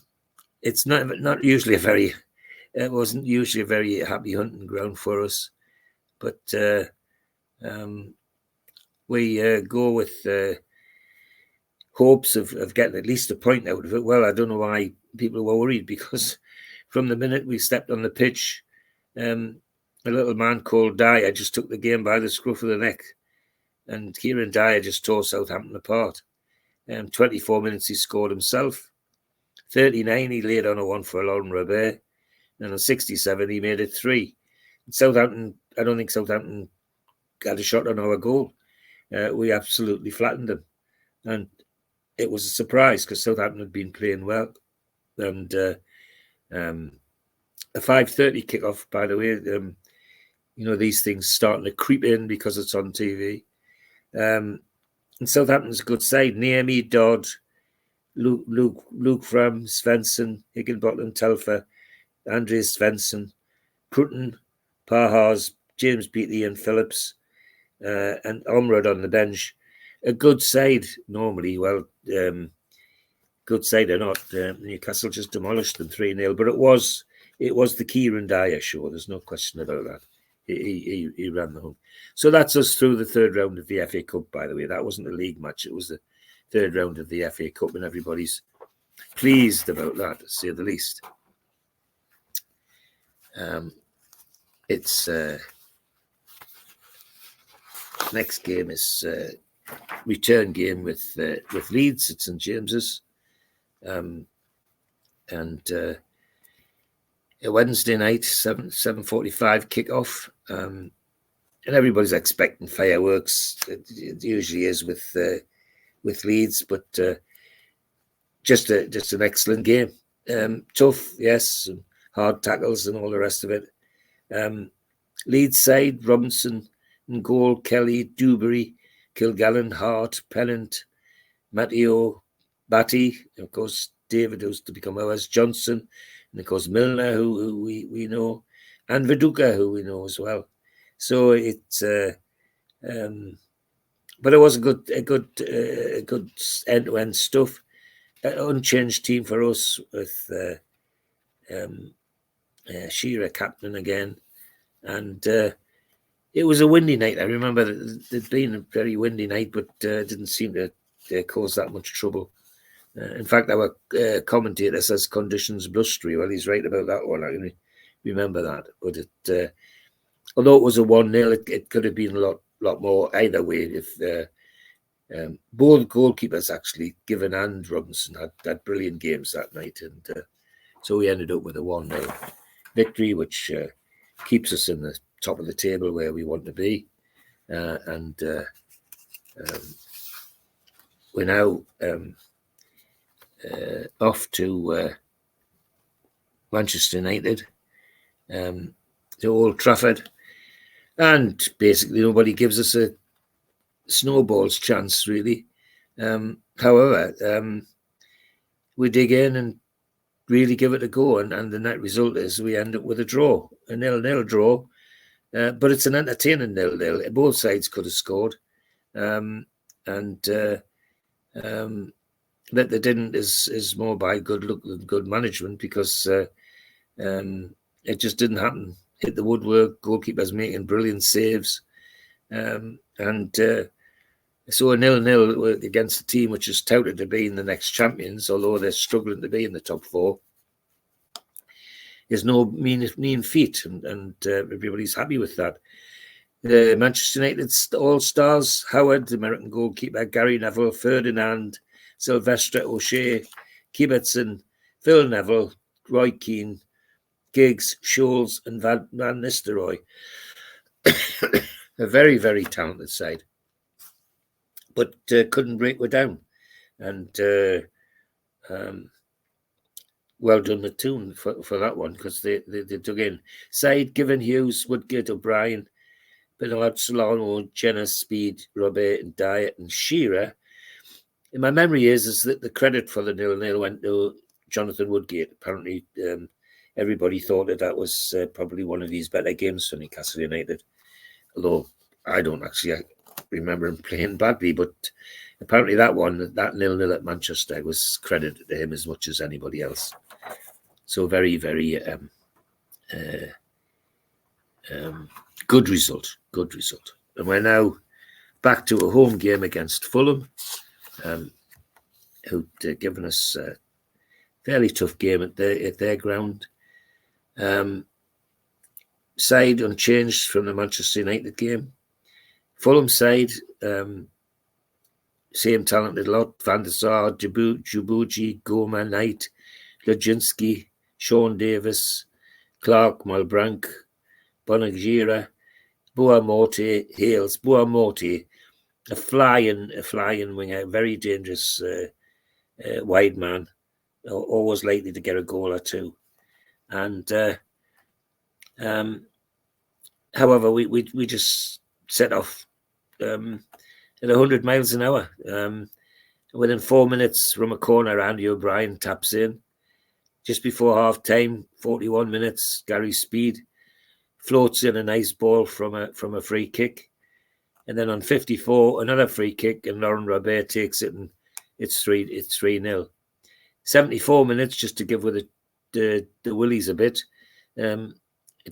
It's not usually it wasn't usually a very happy hunting ground for us, but we go with hopes of getting at least a point out of it. Well, I don't know why people were worried, because from the minute we stepped on the pitch, a little man called Dyer just took the game by the scruff of the neck, and Kieran Dyer just tore Southampton apart. 24 minutes he scored himself. 39 he laid on a one for Laurent Robert, and on 67 he made it 3. Southampton, I don't think Southampton got a shot on our goal. We absolutely flattened them, and it was a surprise because Southampton had been playing well. And a 5:30 kickoff, by the way. These things starting to creep in because it's on TV. And Southampton's a good side. Naomi, Dodd, Luke Fram, Svensson, Higginbottom, Telfer, Andre Svensson, Prutton, Pahars, James Beattie and Phillips, and Omrod on the bench. A good side normally. Well, good side or not, Newcastle just demolished them 3-0. But it was the Kieran Dyer show. There's no question about that. He ran the home. So that's us through the third round of the FA Cup, by the way. That wasn't a league match. It was the third round of the FA Cup, and everybody's pleased about that, to say the least. It's next game is return game with Leeds at St James's, and a Wednesday night 7:45 kickoff, and everybody's expecting fireworks. It usually is with Leeds, but just an excellent game. Tough, yes, and hard tackles and all the rest of it. Leeds side: Robinson in goal, Kelly, Dewberry, Kilgallen, Hart, Pennant, Matteo, Batty, of course David, who's to become ours, Johnson, and of course Milner, who we know, and Viduka, who we know as well. So it's but it was a good end-to-end stuff. Unchanged team for us with Shearer captain again, and it was a windy night. I remember there'd been a very windy night, but didn't seem to cause that much trouble. In fact, our commentator says conditions blustery. Well, he's right about that one. I can remember that. But although it was a 1-0, it could have been a lot more either way. If both goalkeepers, actually, Given and Robinson, had brilliant games that night, and so we ended up with a 1-0 victory, which keeps us in the top of the table where we want to be, and we're now off to Manchester United, to Old Trafford, and basically nobody gives us a snowball's chance, really. However, we dig in and really give it a go, and the net result is we end up with a draw, a 0-0 draw. But it's an entertaining 0-0. Both sides could have scored, and that they didn't is more by good luck than good management, because it just didn't happen. Hit the woodwork. Goalkeepers making brilliant saves, and so a 0-0 against a team which is touted to be in the next champions, although they're struggling to be in the top 4. Is no mean feat, and everybody's happy with that. Manchester United all-stars: Howard, American goalkeeper, Gary Neville, Ferdinand, Sylvester O'Shea, Kibertson, Phil Neville, Roy Keane, Giggs, Scholes, and Van Nistelrooy. A very, very talented side, but couldn't break her down. And well done the Toon for that one, because they dug in. Side, Given, Hughes, Woodgate, O'Brien, Bernard, Solano, Jenner, Speed, Robert, and Diet, and Shearer. And my memory is that the credit for the 0-0 went to Jonathan Woodgate. Apparently, everybody thought that was probably one of his better games for Newcastle United. Although I don't actually remember him playing badly, but apparently that 0-0 at Manchester was credited to him as much as anybody else. So very, very good result. Good result. And we're now back to a home game against Fulham, who'd given us a fairly tough game at their ground. Side unchanged from the Manchester United game. Fulham side, same talented lot: Van der Sar, Djibouti, Goma, Knight, Lajinski, Sean Davis, Clark, Malbranc, Bonagira, Boamorte, Hales. Boamorte, a flying winger, very dangerous wide man, always likely to get a goal or two. And however, we just set off at 100 miles an hour. Within 4 minutes from a corner, Andy O'Brien taps in. Just before half time, 41 minutes, Gary Speed floats in a nice ball from a free kick. And then on 54, another free kick, and Laurent Robert takes it, and it's 3-0. 74 minutes, just to give with the Willies a bit.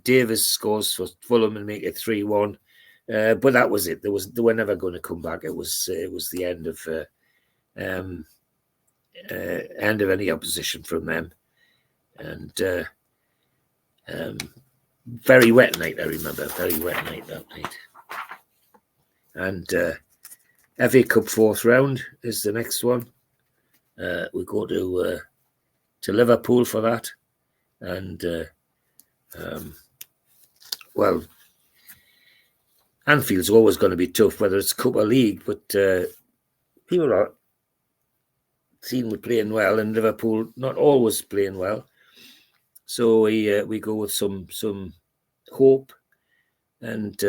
Davis scores for Fulham and make it 3-1. But that was it. They were never going to come back. It was the end of any opposition from them. And very wet night, I remember. Very wet night that night. And FA Cup fourth round is the next one. We go to Liverpool for that. And well, Anfield's always going to be tough, whether it's Cup or League, but people are seen with playing well, and Liverpool not always playing well. So we go with some hope. And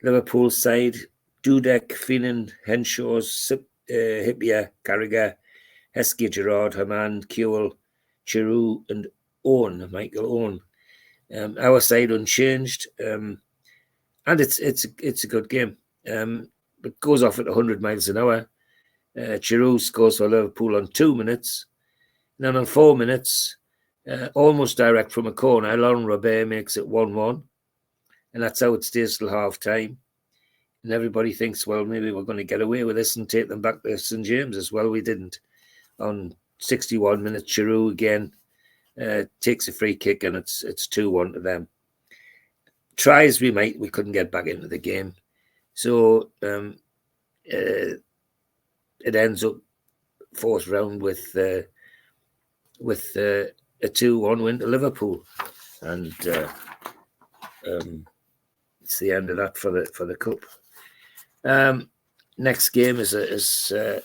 Liverpool side: Dudek, Finan, Henshaw, Hippier, Carragher, Heskey, Gerrard, Haman, Kewell, Chiru, and Michael Owen. Our side unchanged, and it's a good game. It goes off at 100 miles an hour. Chiru scores for Liverpool on 2 minutes. And then on 4 minutes, almost direct from a corner, Laurent Robert makes it 1-1. And that's how it stays till half time. And everybody thinks, well, maybe we're going to get away with this and take them back to St James's. Well, we didn't. On 61 minutes, Chiru again takes a free kick, and it's 2-1 to them. Try as we might, we couldn't get back into the game. So it ends up fourth round with a 2-1 win to Liverpool. And it's the end of that for the cup. Next game is a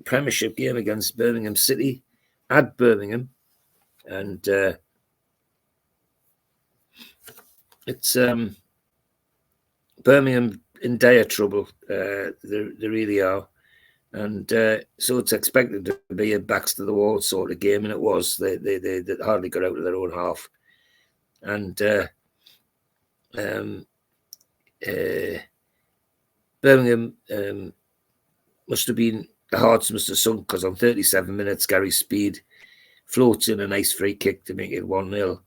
Premiership game against Birmingham City at Birmingham, and it's Birmingham in dire trouble. They really are, and so it's expected to be a backs to the wall sort of game, and it was. They hardly got out of their own half, and Birmingham must have been, the hearts must have sunk, because on 37 minutes, Gary Speed floats in a nice free kick to make it 1-0.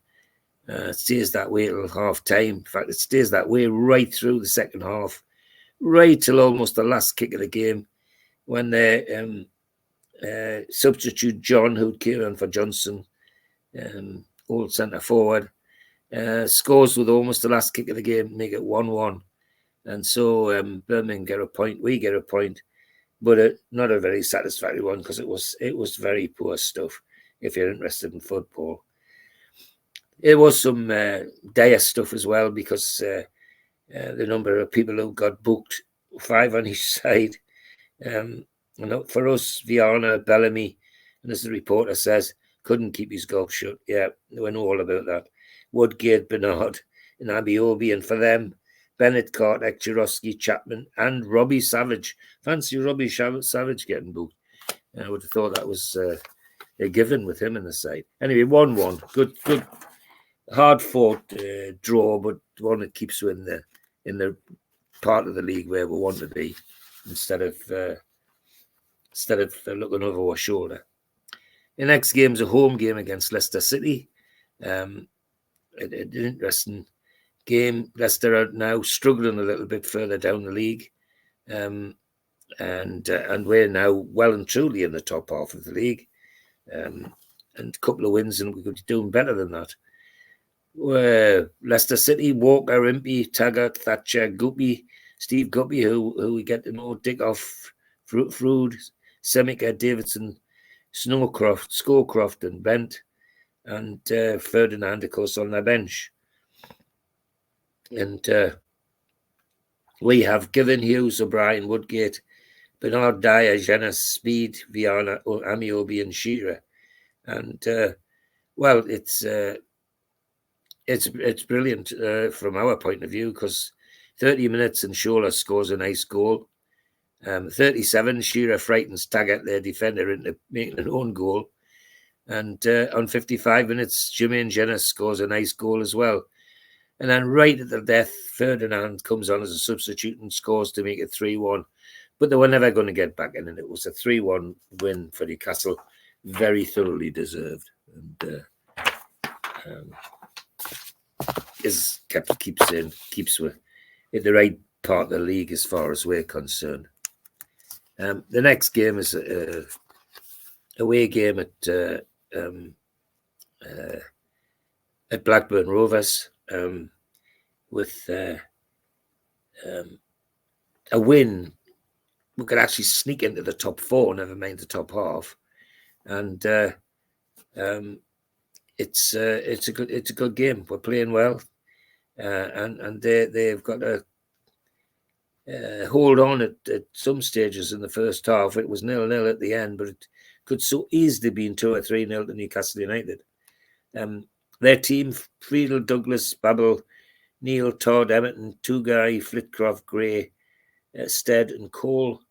It stays that way till half time. In fact, it stays that way right through the second half, right till almost the last kick of the game, when their substitute John, who came on for Johnson, old centre forward, scores with almost the last kick of the game, make it 1-1. And so Birmingham get a point, we get a point, but not a very satisfactory one, because it was very poor stuff, if you're interested in football. It was some dire stuff as well, because the number of people who got booked, 5 on each side, And for us, Viana, Bellamy, and as the reporter says, couldn't keep his goal shut. Yeah, we know all about that. Woodgate, Bernard, and Abiobi, and for them, Bennett, Kartek, Chirosky, Chapman, and Robbie Savage. Fancy Robbie Savage getting booked. I would have thought that was a given with him in the side. Anyway, 1-1. Good, hard-fought draw, but one that keeps you in the part of the league where we want to be, instead of looking over our shoulder. The next game's a home game against Leicester City. An interesting game. Leicester are now struggling a little bit further down the league, and we're now well and truly in the top half of the league, and a couple of wins, and we could be doing better than that. Leicester City, Walker, Impey, Taggart, Thatcher, Guppy, Steve Guppy, who we get to know, Dickoff, Frood, Semica, Davidson, Scowcroft, and Bent, and Ferdinand, of course, on their bench. And we have Given, Hughes, O'Brien, Woodgate, Bernard, Dyer, Jenner, Speed, Viana, Amiobi, and Shearer. And well, it's brilliant from our point of view, because 30 minutes and Shola scores a nice goal. 37, Shearer frightens Taggart, their defender, into making an own goal. And on 55 minutes, Jermaine Jenner scores a nice goal as well. And then right at the death, Ferdinand comes on as a substitute and scores to make it 3-1. But they were never going to get back in, and it was a 3-1 win for Newcastle, very thoroughly deserved. And keeps with in the right part of the league as far as we're concerned. The next game is a away game at Blackburn Rovers, with a win. We could actually sneak into the top four, never mind the top half, and it's a good game. We're playing well, and they've got to hold on at some stages in the first half. It was 0-0 at the end, but it could so easily been 2 or 3-0 to Newcastle United. Their team: Friedel, Douglas, Babel, Neil, Todd, Emerton, Tugai, Flitcroft, Gray, Stead, and Cole.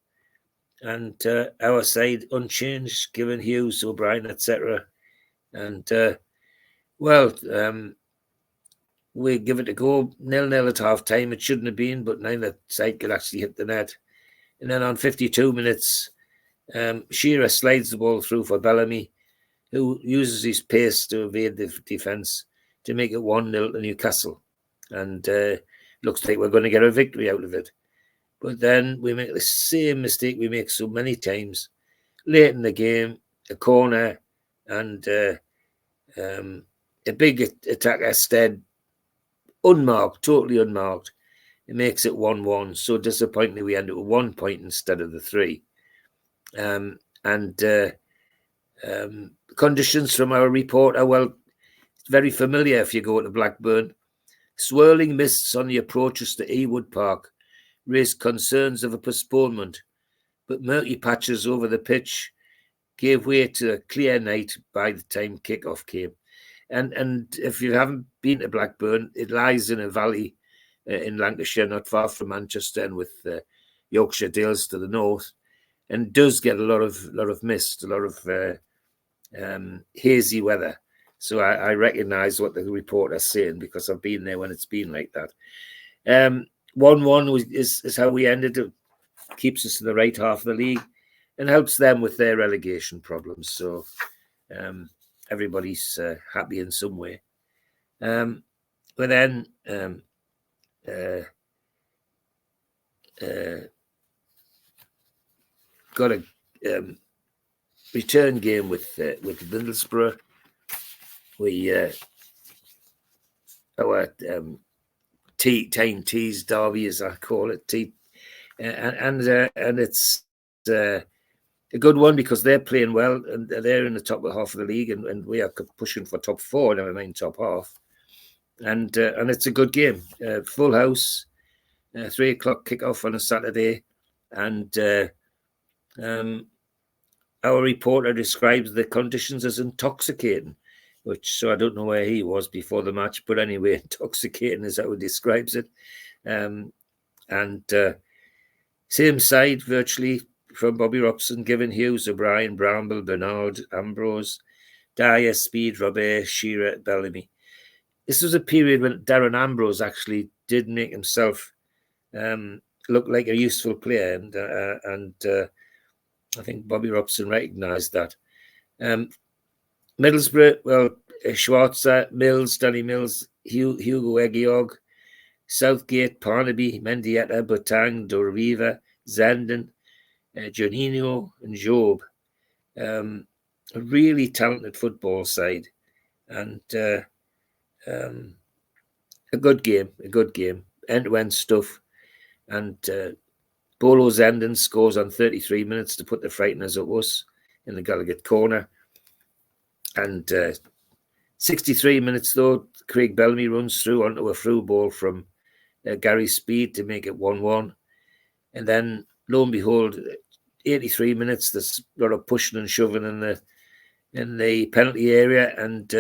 And our side unchanged, Given, Hughes, O'Brien, etc. And we give it a go. 0-0 at half time. It shouldn't have been, but neither side could actually hit the net. And then on 52 minutes, Shearer slides the ball through for Bellamy, who uses his pace to evade the defence to make it 1-0 to Newcastle. And looks like we're going to get a victory out of it. But then we make the same mistake we make so many times. Late in the game, a corner, and a big attacker, Stead, unmarked, totally unmarked. It makes it 1-1. So disappointingly, we end up with 1 point instead of the 3. Conditions from our report are, well, very familiar if you go to Blackburn. Swirling mists on the approaches to Ewood Park raised concerns of a postponement, but murky patches over the pitch gave way to a clear night by the time kick-off came. And if you haven't been to Blackburn, it lies in a valley in Lancashire, not far from Manchester, and with Yorkshire Dales to the north, and does get a lot of mist, a lot of hazy weather. So I recognise what the reporter's saying, because I've been there when it's been like that. 1-1 is how we ended. It keeps us in the right half of the league and helps them with their relegation problems. So everybody's happy in some way. But then got a return game with Middlesbrough. We our Tyne Tees derby, as I call it, and it's a good one because they're playing well and they're in the top half of the league, and we are pushing for top 4, never mind top half. And it's a good game, full house, 3 o'clock kickoff on a Saturday, and Our reporter describes the conditions as intoxicating, so I don't know where he was before the match, but anyway, intoxicating is how he describes it. Same side virtually from Bobby Robson, Given, Hughes, O'Brien, Bramble, Bernard, Ambrose, Dyer, Speed, Robert, Shearer, Bellamy. This was a period when Darren Ambrose actually did make himself look like a useful player, and I think Bobby Robson recognised that. Middlesbrough, well, Schwarzer, Mills, Danny Mills, Hugo Egiog, Southgate, Parnaby, Mendieta, Botang, Dorviva, Zenden, Juninho, and Job. A really talented football side, and a good game, end-to-end stuff. And Bolo Zenden scores on 33 minutes to put the Frighteners at us in the Gallagher corner. And 63 minutes, though, Craig Bellamy runs through onto a through ball from Gary Speed to make it 1-1. And then, lo and behold, 83 minutes, there's a lot of pushing and shoving in the penalty area, and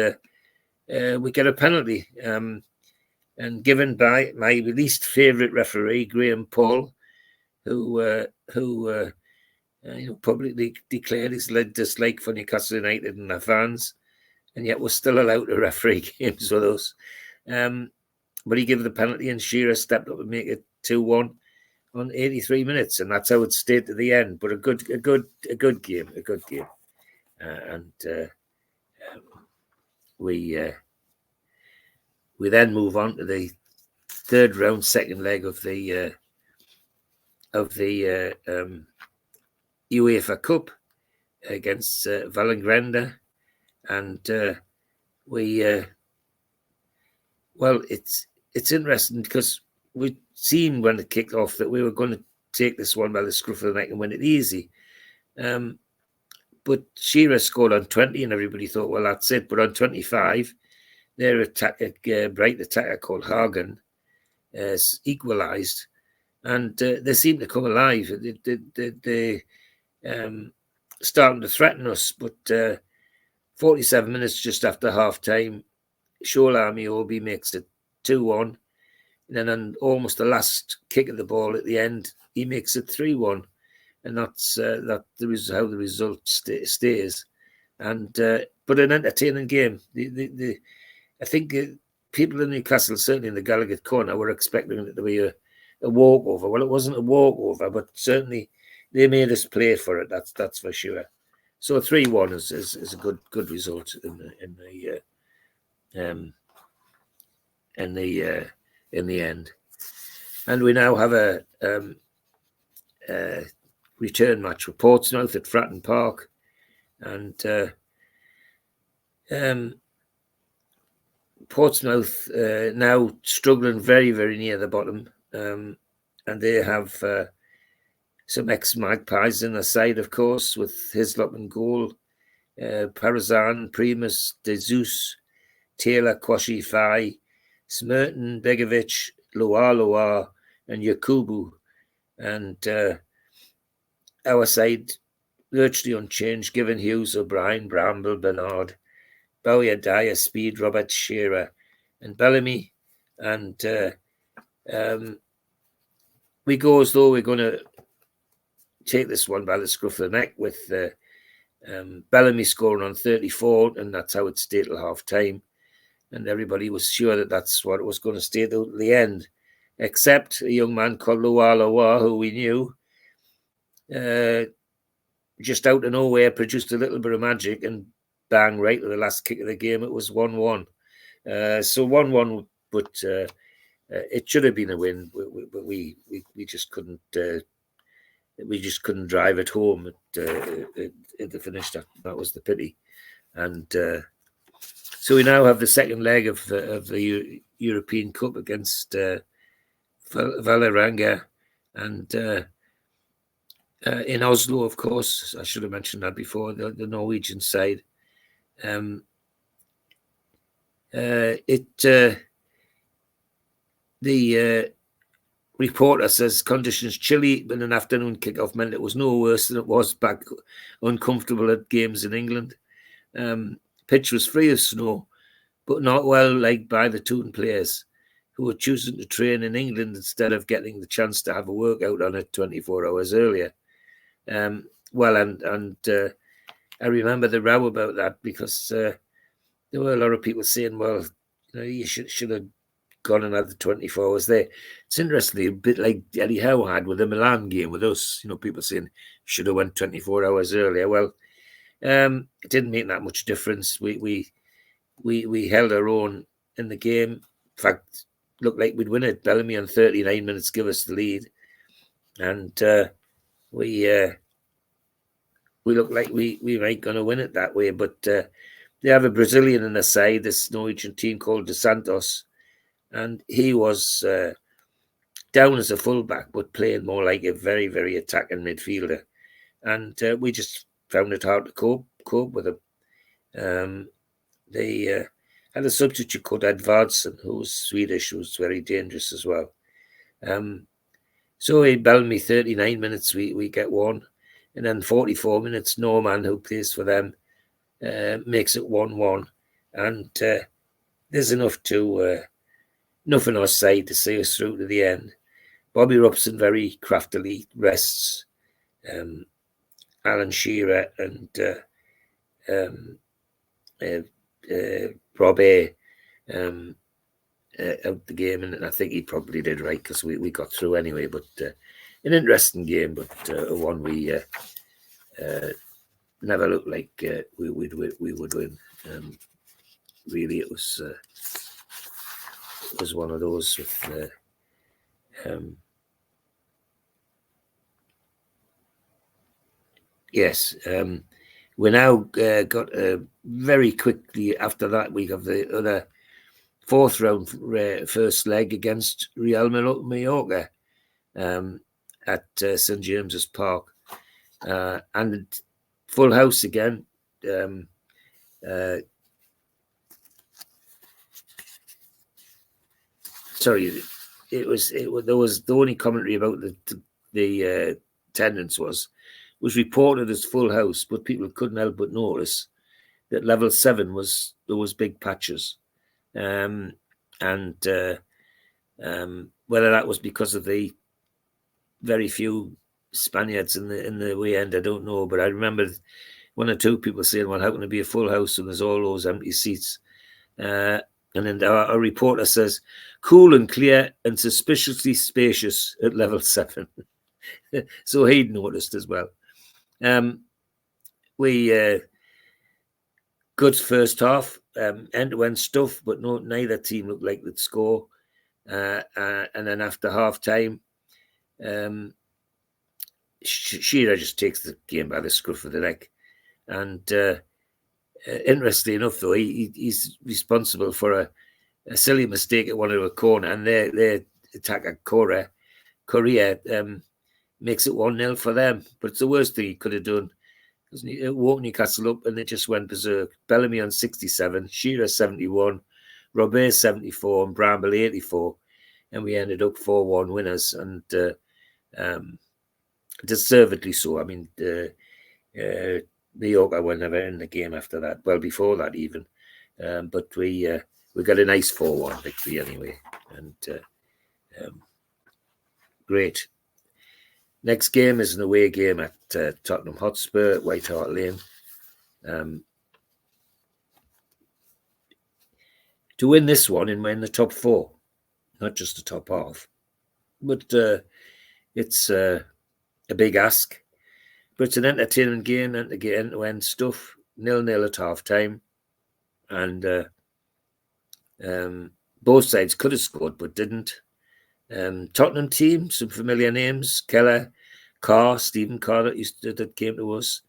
we get a penalty. And given by my least favourite referee, Graham Paul, who publicly declared his dislike for Newcastle United and their fans, and yet was still allowed to referee games with us. But he gave the penalty, and Shearer stepped up and make it 2-1 on 83 minutes, and that's how it stayed to the end. But a good game. We then move on to the third round, second leg of the UEFA Cup against Vallengranda, and it's interesting because we'd seen when it kicked off that we were going to take this one by the scruff of the neck and win it easy. But Shearer scored on 20, and everybody thought, well, that's it. But on 25, their bright attacker called Hagen equalised, and they seemed to come alive. They starting to threaten us, but 47 minutes just after half-time, Shola Amiobi makes it 2-1. And then on almost the last kick of the ball at the end, he makes it 3-1. And that's how the result stays. And but an entertaining game. I think people in Newcastle, certainly in the Gallagher corner, were expecting it to be a walkover. Well, it wasn't a walkover, but certainly they made us play for it. That's for sure. So 3-1 is a good result in the end. And we now have a return match with Portsmouth at Fratton Park, and Portsmouth now struggling very, very near the bottom, and they have some ex-Magpies in their side, of course, with Hislop and goal, Parazan, Primus, De Zeus, Taylor, Kwashi, Fai, Smerton, Begovic, Loa, and Yakubu. And our side virtually unchanged, Given, Hughes, O'Brien, Bramble, Bernard, Bowyer, Dyer, Speed, Robert, Shearer, and Bellamy. And we go as though we're going to take this one by the scruff of the neck, with Bellamy scoring on 34, and that's how it stayed till half-time. And everybody was sure that that's what it was going to stay till the end, except a young man called Loa, who we knew, just out of nowhere produced a little bit of magic, and bang, right at the last kick of the game, it was 1-1. So 1-1, but it should have been a win. But we just couldn't. We just couldn't drive it home at the finish. That was the pity. And so we now have the second leg of the European Cup against Vålerenga, and in Oslo, of course. I should have mentioned that before. The Norwegian side. reporter says conditions chilly, but an afternoon kickoff meant it was no worse than it was back uncomfortable at games in England. Pitch was free of snow, but not well liked by the Toon players, who were choosing to train in England instead of getting the chance to have a workout on it 24 hours earlier. I remember the row about that, because there were a lot of people saying, well, you should have gone another 24 hours there. It's interesting, a bit like Eddie Howe had with the Milan game with us, people saying should have went 24 hours earlier. Well, it didn't make that much difference. We held our own in the game. In fact, looked like we'd win it. Bellamy on 39 minutes give us the lead, and we looked like we might going to win it that way. But they have a Brazilian in the side, this Norwegian team called Dos Santos, and he was down as a fullback, but playing more like a very, very attacking midfielder. And we just found it hard to cope with him. They had a substitute called Edvardsson, who was Swedish, who was very dangerous as well. So in Bellamy, 39 minutes, we get one. And then 44 minutes, Norman, who plays for them, makes it 1-1. And there's enough on our side to see us through to the end. Bobby Robson very craftily rests Alan Shearer and Rob A out the game, and I think he probably did right, because we got through anyway. But an interesting game, but one we never looked like we would win. Really, it was one of those with yes. We now got very quickly after that, we have the other fourth round first leg against Real Mallorca at St James's Park, and full house again. Sorry, there was the only commentary about the attendance was reported as full house, but people couldn't help but notice that level 7 there was big patches, and whether that was because of the very few Spaniards in the way end, I don't know. But I remember one or two people saying, "Well, how can it be a full house and there's all those empty seats?" And then our reporter says, "Cool and clear and suspiciously spacious at level 7." So he'd noticed as well. We good first half, end-to-end stuff, but neither team looked like they'd score. And then after half time, Shearer just takes the game by the scruff of the neck. And interestingly enough, though, he's responsible for a silly mistake at one of a corner, and their attacker Correa makes it 1-0 for them. But it's the worst thing he could have done, because it woke Newcastle up and it just went berserk. Bellamy on 67, Shearer 71, Robert 74, and Bramble 84, and we ended up 4-1 winners, and deservedly so. I mean, Mallorca were never in the game after that. Well, before that even, but we got a nice 4-1 victory anyway, and great. Next game is an away game at Tottenham Hotspur at White Hart Lane. To win this one and win the top 4, not just the top half, but it's a big ask. But it's an entertaining game, and to get end-to-end stuff. 0-0 at half time, and both sides could have scored but didn't. Tottenham team, some familiar names: Keller, Carr, Stephen Carr, that came to us,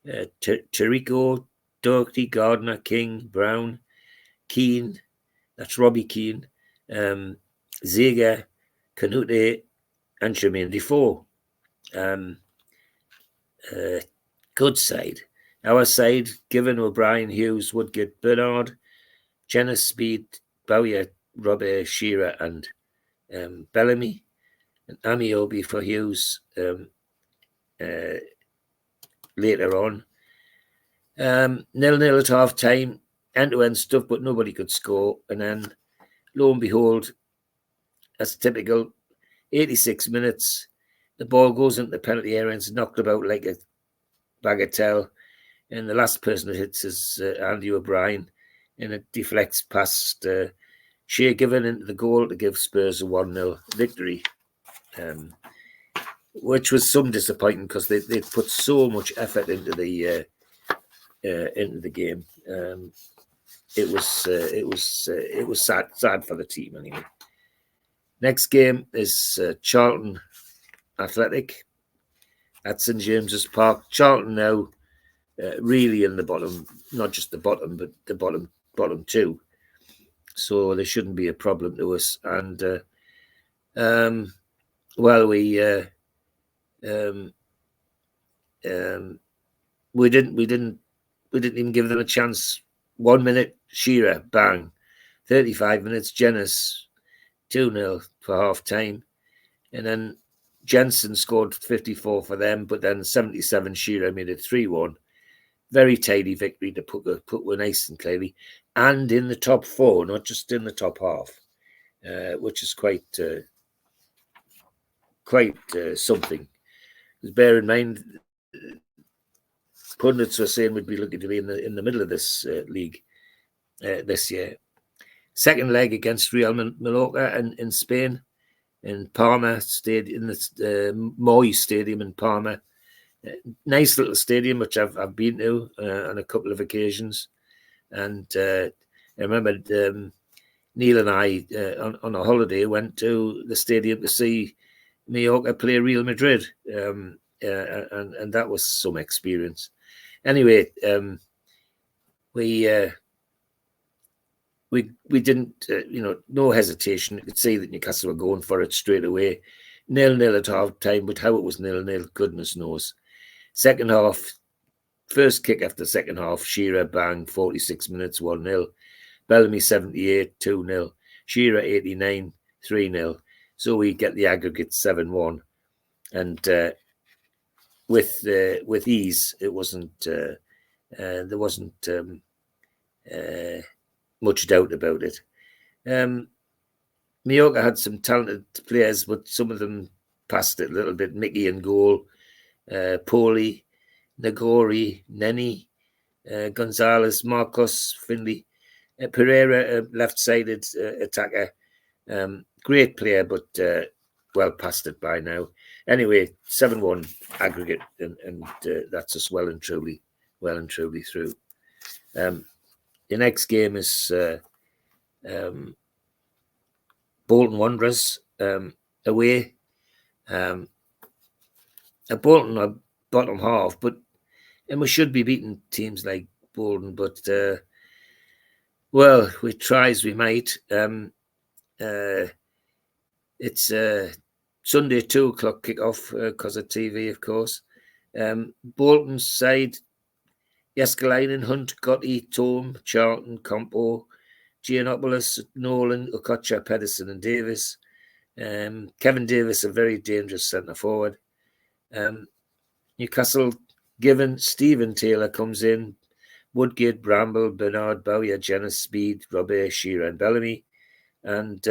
Chirico, Doherty, Gardner, King, Brown, Keane, that's Robbie Keane, Ziege, Canute, and Jermaine Defoe. Good side. Our side, Given, O'Brien, Hughes, Woodgate, Bernard, Jenner, Speed, Bowyer, Robert, Shearer, and Bellamy. and Amiobi for Hughes later on. 0-0 at half time, end-to-end stuff, but nobody could score. And then, lo and behold, as typical, 86 minutes, the ball goes into the penalty area and it's knocked about like a bagatelle. And the last person that hits is Andy O'Brien, and it deflects past Shea Given into the goal to give Spurs a 1-0 victory, which was some disappointing because they put so much effort into the game. It was sad for the team anyway. Next game is Charlton Athletic at St James's Park. Charlton now really in the bottom, not just the bottom, but the bottom two. So there shouldn't be a problem to us. And we didn't even give them a chance. 1 minute, Shearer, bang. 35 minutes, Jennings, 2-0 for half time. And then Jensen scored 54 for them, but then 77, Shearer made it 3-1. Very tidy victory to put one nice and clearly. And in the top four, not just in the top half, which is quite something. Because bear in mind, pundits were saying we'd be looking to be in the middle of this league this year. Second leg against Real Mallorca in Spain, in Palma Stadium, in the Moy Stadium in Palma. Nice little stadium, which I've been to on a couple of occasions. And I remember Neil and I on a holiday went to the stadium to see Mallorca play Real Madrid, and that was some experience. Anyway, we didn't, no hesitation. You could see that Newcastle were going for it straight away. 0-0 at half time, but how it was 0-0, goodness knows. Second half, first kick after second half, Shearer, bang, 46 minutes, 1-0. Bellamy, 78, 2-0. Shearer, 89, 3-0. So we get the aggregate 7-1. And with ease, it wasn't, there wasn't much doubt about it. Mallorca had some talented players, but some of them passed it a little bit. Mickey in goal, Poli, Nagori, Nenny, Gonzalez, Marcos, Finley, Pereira, left-sided attacker. Great player, but well past it by now. Anyway, 7-1 aggregate, and that's us well and truly through. The next game is Bolton Wanderers away. Bolton are bottom half, and we should be beating teams like Bolton, but well, we try as we might. It's Sunday 2:00 kickoff because of TV, of course. Bolton's side: Jääskeläinen, Hunt, Gotti, Tom, Charlton, Compo, Giannopoulos, Nolan, Okocha, Pedersen, and Davis. Kevin Davis, a very dangerous centre forward. Newcastle, Given, Stephen Taylor comes in, Woodgate, Bramble, Bernard, Bowyer, Jenner, Speed, Robert, Shearer, and Bellamy. And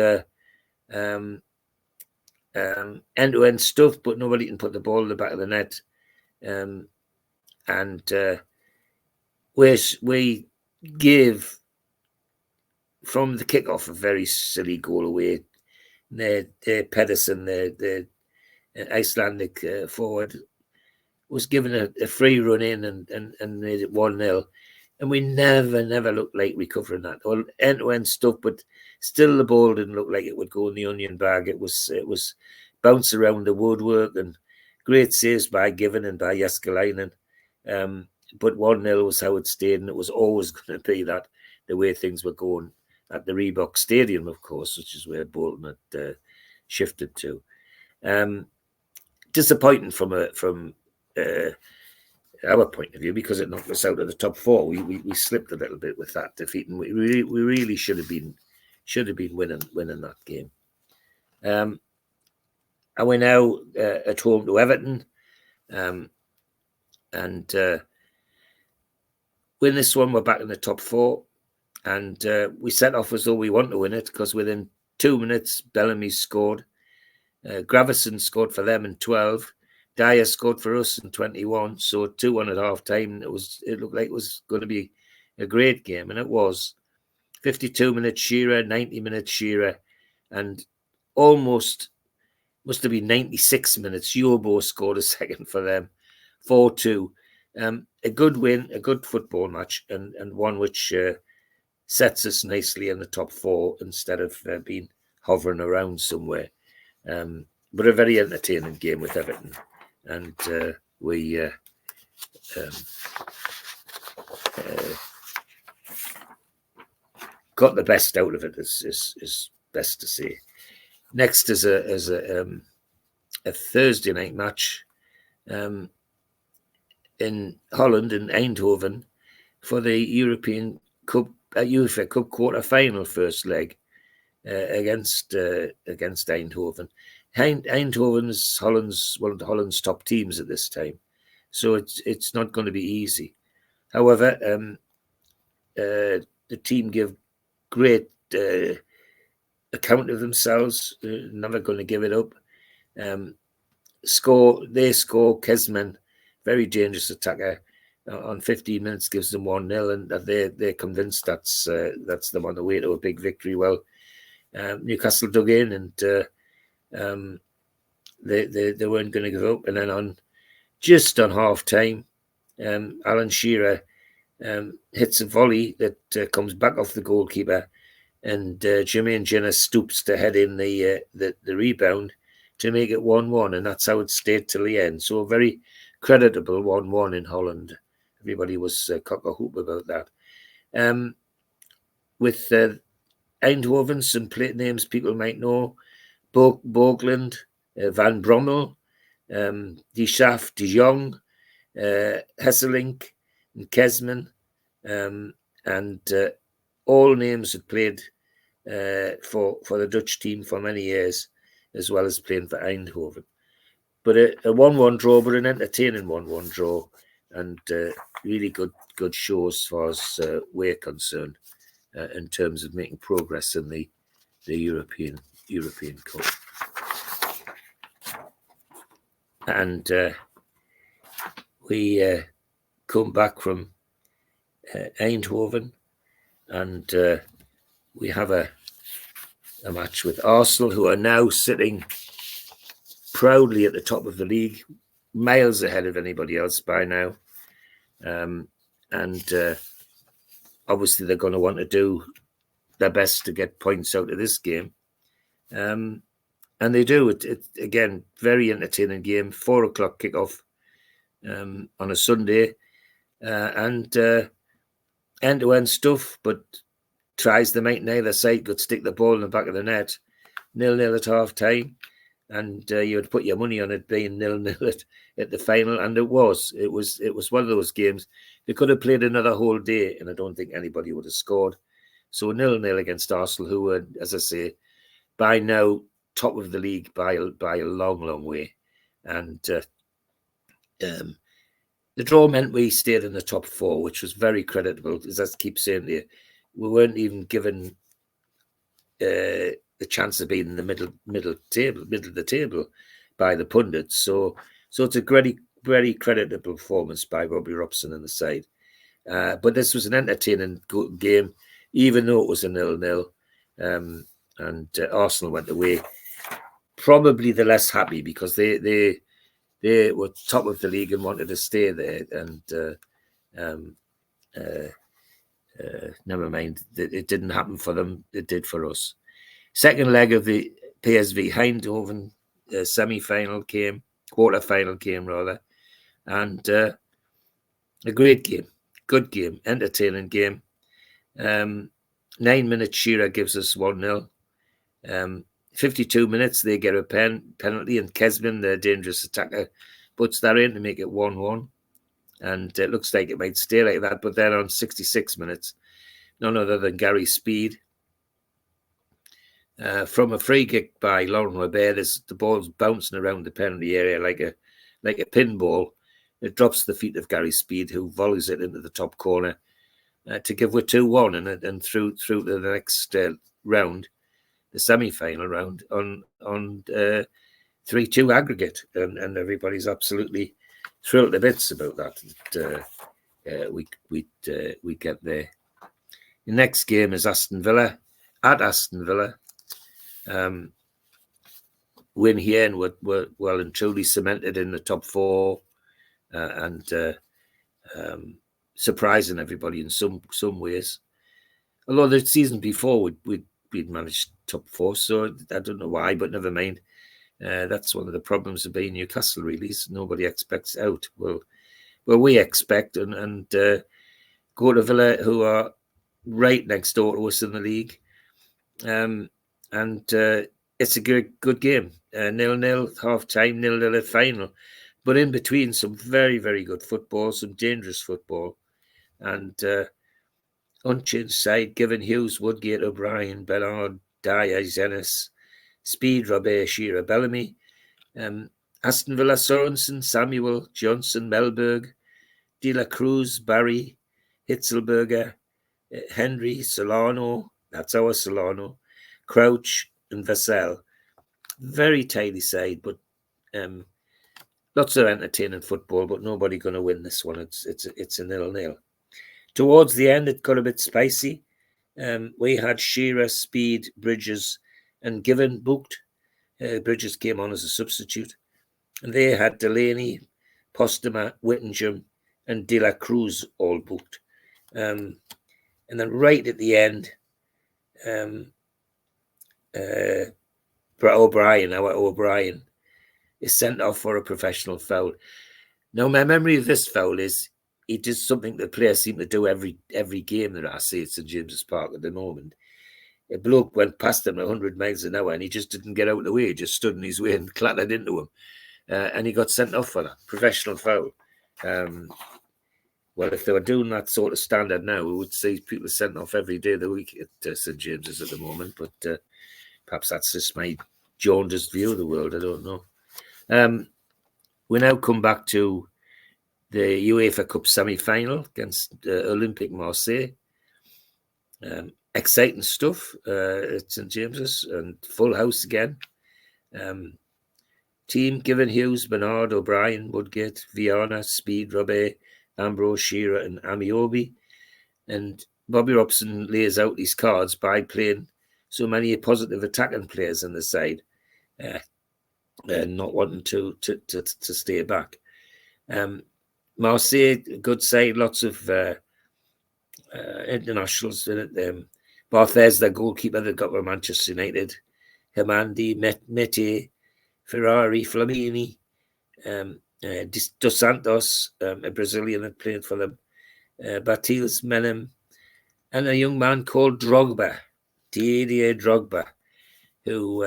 end-to-end stuff, but nobody can put the ball in the back of the net. We give, from the kickoff, a very silly goal away. Their Pedersen, the Icelandic forward, was given a free run in and made it 1-0. And we never looked like recovering that. All end-to-end stuff, but still the ball didn't look like it would go in the onion bag. It was bounce around the woodwork, and great saves by Given and by Jääskeläinen. But 1-0 was how it stayed, and it was always going to be that, the way things were going at the Reebok Stadium, of course, which is where Bolton had shifted to. Disappointing from our point of view, because it knocked us out of the top four. We slipped a little bit with that defeat, and we really should have been winning that game. And we're now at home to Everton. Win this one, we're back in the top 4. And we set off as though we want to win it, because within 2 minutes, Bellamy scored. Gravison scored for them in 12. Dyer scored for us in 21. So 2-1 at half time. It looked like it was going to be a great game, and it was. 52 minutes Shearer, 90 minutes Shearer, and almost must have been 96 minutes. Yobo scored a second for them, 4-2. A good win, a good football match, and one which sets us nicely in the top 4 instead of being hovering around somewhere. But a very entertaining game with Everton, and we got the best out of it. Is best to say. Next is a Thursday night match in Holland, in Eindhoven, for the European Cup, UEFA Cup quarter-final first leg against Eindhoven. Eindhoven's one of Holland's top teams at this time, so it's not going to be easy. However, the team give great account of themselves, never going to give it up. They score Kesman, very dangerous attacker, on 15 minutes gives them 1-0, and they're convinced that's them on the way to a big victory. Well, Newcastle dug in, and they weren't going to give up. And then just on half time, Alan Shearer hits a volley that comes back off the goalkeeper, and Jermaine Jenner stoops to head in the rebound to make it 1-1, and that's how it stayed till the end. So a very creditable 1-1 in Holland. Everybody was cock-a-hoop about that. With Eindhoven, some plate names people might know: Boogland, Van Brommel, De Schaaf, De Jong, Hesselink, and Kesman, and all names had played for the Dutch team for many years, as well as playing for Eindhoven. But a 1-1 draw, but an entertaining 1-1 draw, and really good show as far as we're concerned in terms of making progress in the European Cup. And we come back from Eindhoven, and we have a match with Arsenal, who are now sitting proudly at the top of the league, miles ahead of anybody else by now. And obviously they're going to want to do their best to get points out of this game. And they do. It again, very entertaining game, 4:00 kickoff on a Sunday, and end-to-end stuff, but tries the mate on either side could stick the ball in the back of the net. 0-0 at half time, and you would put your money on it being 0-0 at the final, and it was one of those games. They could have played another whole day, and I don't think anybody would have scored. So 0-0 against Arsenal, who were, as I say, by now top of the league by a long way, and the draw meant we stayed in the top 4, which was very creditable. As I keep saying to you, we weren't even given the chance of being in the middle of the table by the pundits. So it's a very creditable performance by Robbie Robson and the side. But this was an entertaining game, even though it was a 0-0. And Arsenal went away probably the less happy, because they were top of the league and wanted to stay there. And never mind, it didn't happen for them. It did for us. Second leg of the PSV Eindhoven quarter-final came rather, and a great game, good game, entertaining game. 9 minutes Shearer gives us 1-0. 52 minutes they get a penalty, and Kesman, the dangerous attacker, puts that in to make it 1-1. And it looks like it might stay like that. But then on 66 minutes, none other than Gary Speed from a free kick by Lauren Robert. The ball's bouncing around the penalty area like a pinball. It drops the feet of Gary Speed, who volleys it into the top corner to give we're 2-1 and through to the next round, the semi-final round on 3-2 aggregate, and everybody's absolutely thrilled to bits about that. We get there. The next game is Aston Villa at Aston Villa. Win here and we're well and truly cemented in the top 4, and surprising everybody in some ways. Although the season before we'd managed top 4, so I don't know why, but never mind. That's one of the problems of being Newcastle, really. So nobody expects out. Well, we expect and go to Villa, who are right next door to us in the league. And it's a good game. 0-0 half time, 0-0 at final. But in between, some very, very good football, some dangerous football. And unchanged side, Given Hughes, Woodgate, O'Brien, Bernard, Dyer, Zenas, Speed, Robert, Shearer, Bellamy, Aston Villa, Sorensen, Samuel, Johnson, Melberg, De La Cruz, Barry, Hitzelberger, Henry, Solano, that's our Solano, Crouch, and Vassell. Very tidy side, but lots of entertaining football, but nobody going to win this one. It's a 0-0. Towards the end, it got a bit spicy. We had Shearer, Speed, Bridges, and Given booked. Bridges came on as a substitute. And they had Delaney, Postema, Whittingham, and De La Cruz all booked. And then right at the end, our O'Brien, is sent off for a professional foul. Now, my memory of this foul is he did something the players seem to do every game that I see at St James's Park at the moment. A bloke went past him 100 miles an hour and he just didn't get out of the way. He just stood in his way and clattered into him. And he got sent off for that professional foul. Well, if they were doing that sort of standard now, we would see people sent off every day of the week at St James's at the moment. But perhaps that's just my jaundiced view of the world. I don't know. We now come back to the UEFA Cup semi-final against Olympique Marseille. Exciting stuff at St James's and full house again. Team: Given Hughes, Bernard, O'Brien, Woodgate, Viana, Speed, Robert, Ambrose, Shearer, and Amiobi. And Bobby Robson lays out his cards by playing so many positive attacking players on the side, not wanting to stay back. Marseille, good side, lots of internationals in it. Barthez, their goalkeeper, they got with Manchester United. Hernandi, Mete, Ferrari, Flamini, Dos Santos, a Brazilian that played for them, Batiles, Menem, and a young man called Drogba, Didier Drogba, who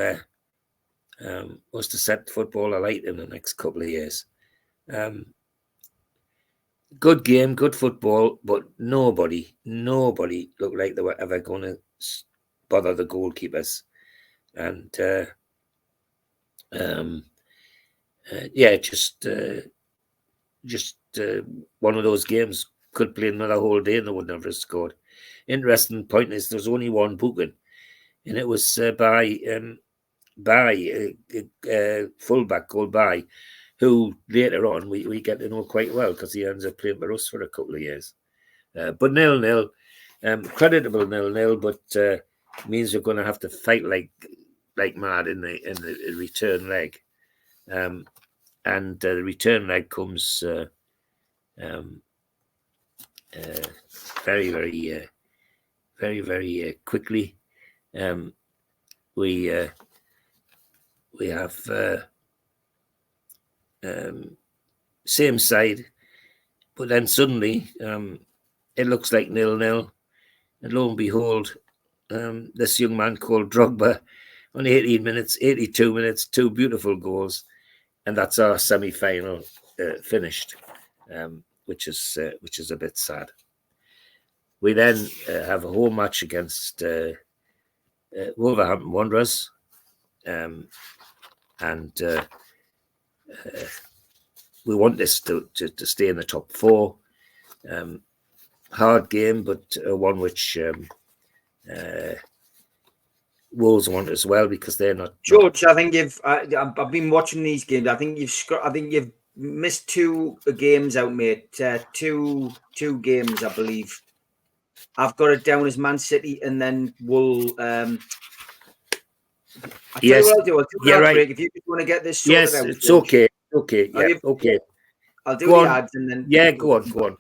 was to set football alight in the next couple of years. Good game, good football, but nobody looked like they were ever going to bother the goalkeepers. And just one of those games. Could play another whole day and they would never have scored. Interesting point is there's only one booking, and it was by fullback called By, who later on we get to know quite well because he ends up playing for us for a couple of years. But 0-0, creditable 0-0, but means we're going to have to fight like mad in the return leg. And the return leg comes very, very quickly. We have same side, but then suddenly it looks like 0-0, and lo and behold, this young man called Drogba on 18 minutes, 82 minutes, 2 beautiful goals, and that's our semi-final finished, which is a bit sad. We then have a home match against Wolverhampton Wanderers, we want this to stay in the top 4. Hard game, but one which Wolves want as well, because they're not. George, I think I've been watching these games. I think you've missed 2 games out, mate. Two games, I believe. I've got it down as Man City and then Wool. Yes, right. Break. If you just want to get this sorted out. It's okay. Okay, yeah, okay. I'll do the ads and then. Yeah, go on.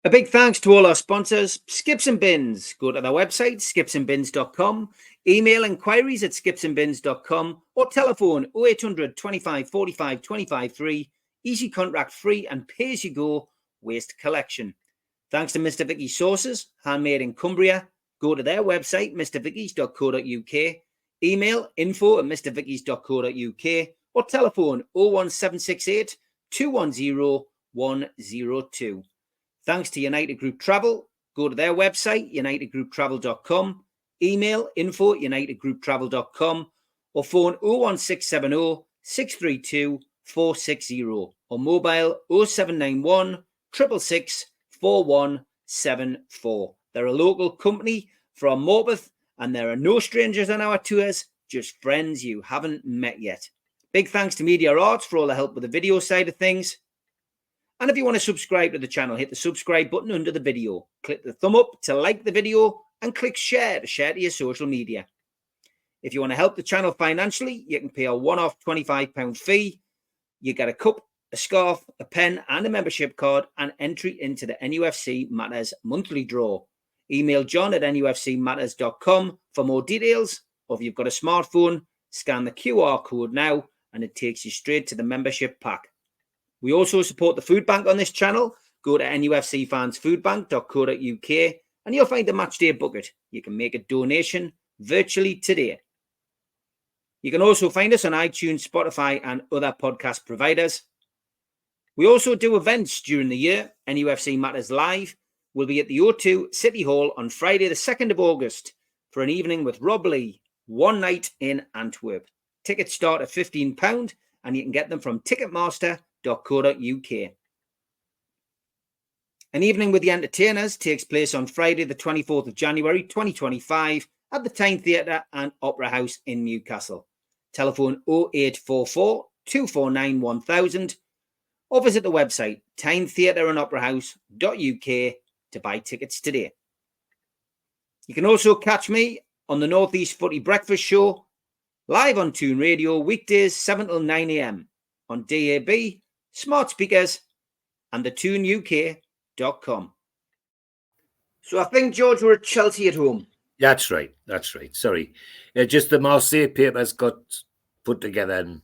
A big thanks to all our sponsors, Skips and Bins. Go to their website, skipsandbins.com. Email inquiries at skipsandbins.com or telephone 0800 25 45 25 3. Easy contract free and pay as you go waste collection. Thanks to Mr. Vicky's Sauces, handmade in Cumbria. Go to their website, mrvickies.co.uk. Email info@mrvickies.co.uk or telephone 01768 210 102. Thanks to United Group Travel. Go to their website, unitedgrouptravel.com. Email info@unitedgrouptravel.com or phone 01670 632 460 or mobile 0791 666 4174. They're a local company from Morpeth and there are no strangers on our tours, just friends you haven't met yet. Big thanks to Media Arts for all the help with the video side of things. And if you want to subscribe to the channel, hit the subscribe button under the video. Click the thumb up to like the video and click share to your social media. If you want to help the channel financially, you can pay a one-off £25 fee. You get a cup, a scarf, a pen and a membership card and entry into the NUFC Matters monthly draw. Email john@nufcmatters.com for more details, or if you've got a smartphone, scan the QR code now and it takes you straight to the membership pack. We also support the food bank on this channel. Go to nufcfansfoodbank.co.uk and you'll find the matchday bucket. You can make a donation virtually today. You can also find us on iTunes, Spotify and other podcast providers. We also do events during the year. NUFC Matters Live will be at the O2 City Hall on Friday the 2nd of August for an evening with Rob Lee, one night in Antwerp. Tickets start at £15 and you can get them from ticketmaster.co.uk. An evening with the entertainers takes place on Friday the 24th of January 2025 at the Tyne Theatre and Opera House in Newcastle. Telephone 0844 249 1000 or visit the website tynetheatreandoperahouse.uk to buy tickets today. You can also catch me on the North East Footy Breakfast Show live on Toon Radio weekdays 7 till 9 a.m. on DAB, smart speakers and the toonuk.com. So I think, George, we're at Chelsea at home. That's right. Sorry. Just the Marseille papers got put together and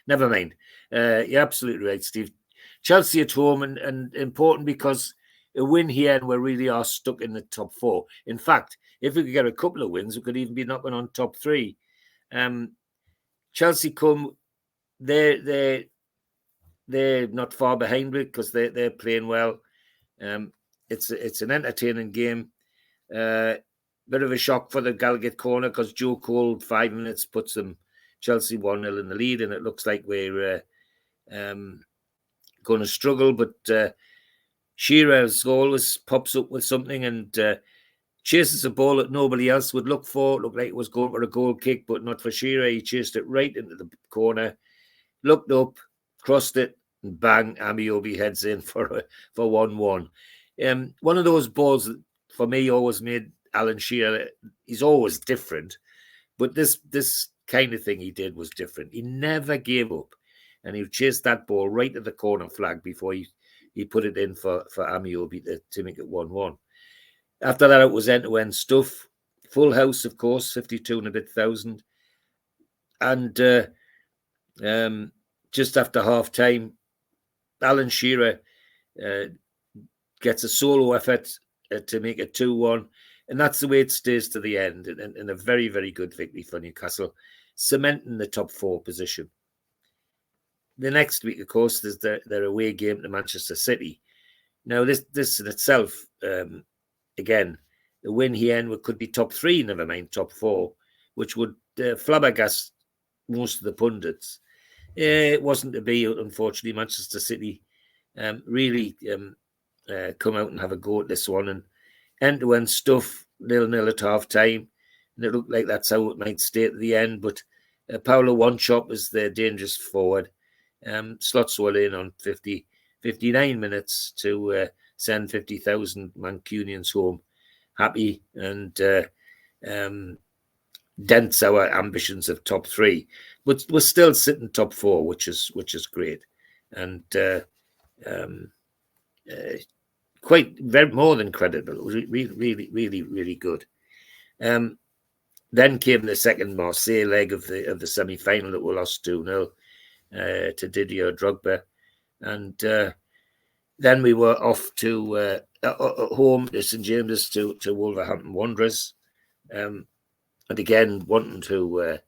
never mind. You're absolutely right, Steve. Chelsea at home and important because a win here and we really are stuck in the top 4. In fact, if we could get a couple of wins, we could even be knocking on top 3. Chelsea come, they're not far behind because they're playing well. It's an entertaining game. Bit of a shock for the Gallagher corner because Joe Cole 5 minutes puts them Chelsea 1-0 in the lead, and it looks like we're going to struggle. But Shearer, as always, pops up with something and chases a ball that nobody else would look for. It looked like it was going for a goal kick, but not for Shearer. He chased it right into the corner, looked up, crossed it, and bang, Amiobi heads in for 1-1. One of those balls that, for me, always made Alan Shearer, he's always different, but this kind of thing he did was different. He never gave up, and he chased that ball right to the corner flag before he put it in for Amiobi to make it 1-1. After that, it was end-to-end stuff. Full house, of course, 52 and a bit thousand. And just after half-time, Alan Shearer gets a solo effort to make it 2-1. And that's the way it stays to the end. And a very, very good victory for Newcastle, cementing the top 4 position. The next week, of course, there's their away game to Manchester City. Now, this in itself, again, the win here could be top 3, never mind top 4, which would flabbergast most of the pundits. It wasn't to be, unfortunately. Manchester City really come out and have a go at this one, and end-to-end stuff, 0-0 at half-time, and it looked like that's how it might stay at the end, but Paulo Wanchope is their dangerous forward. Slots well in on 59 minutes to send 50,000 Mancunians home happy, and dents our ambitions of top 3, but we're still sitting top 4, which is great, and quite very more than credible. Really good. Then came the second Marseille leg of the semi-final that we lost 2-0 to Didier Drogba, and then we were off to home to St James's to Wolverhampton Wanderers, and again wanting to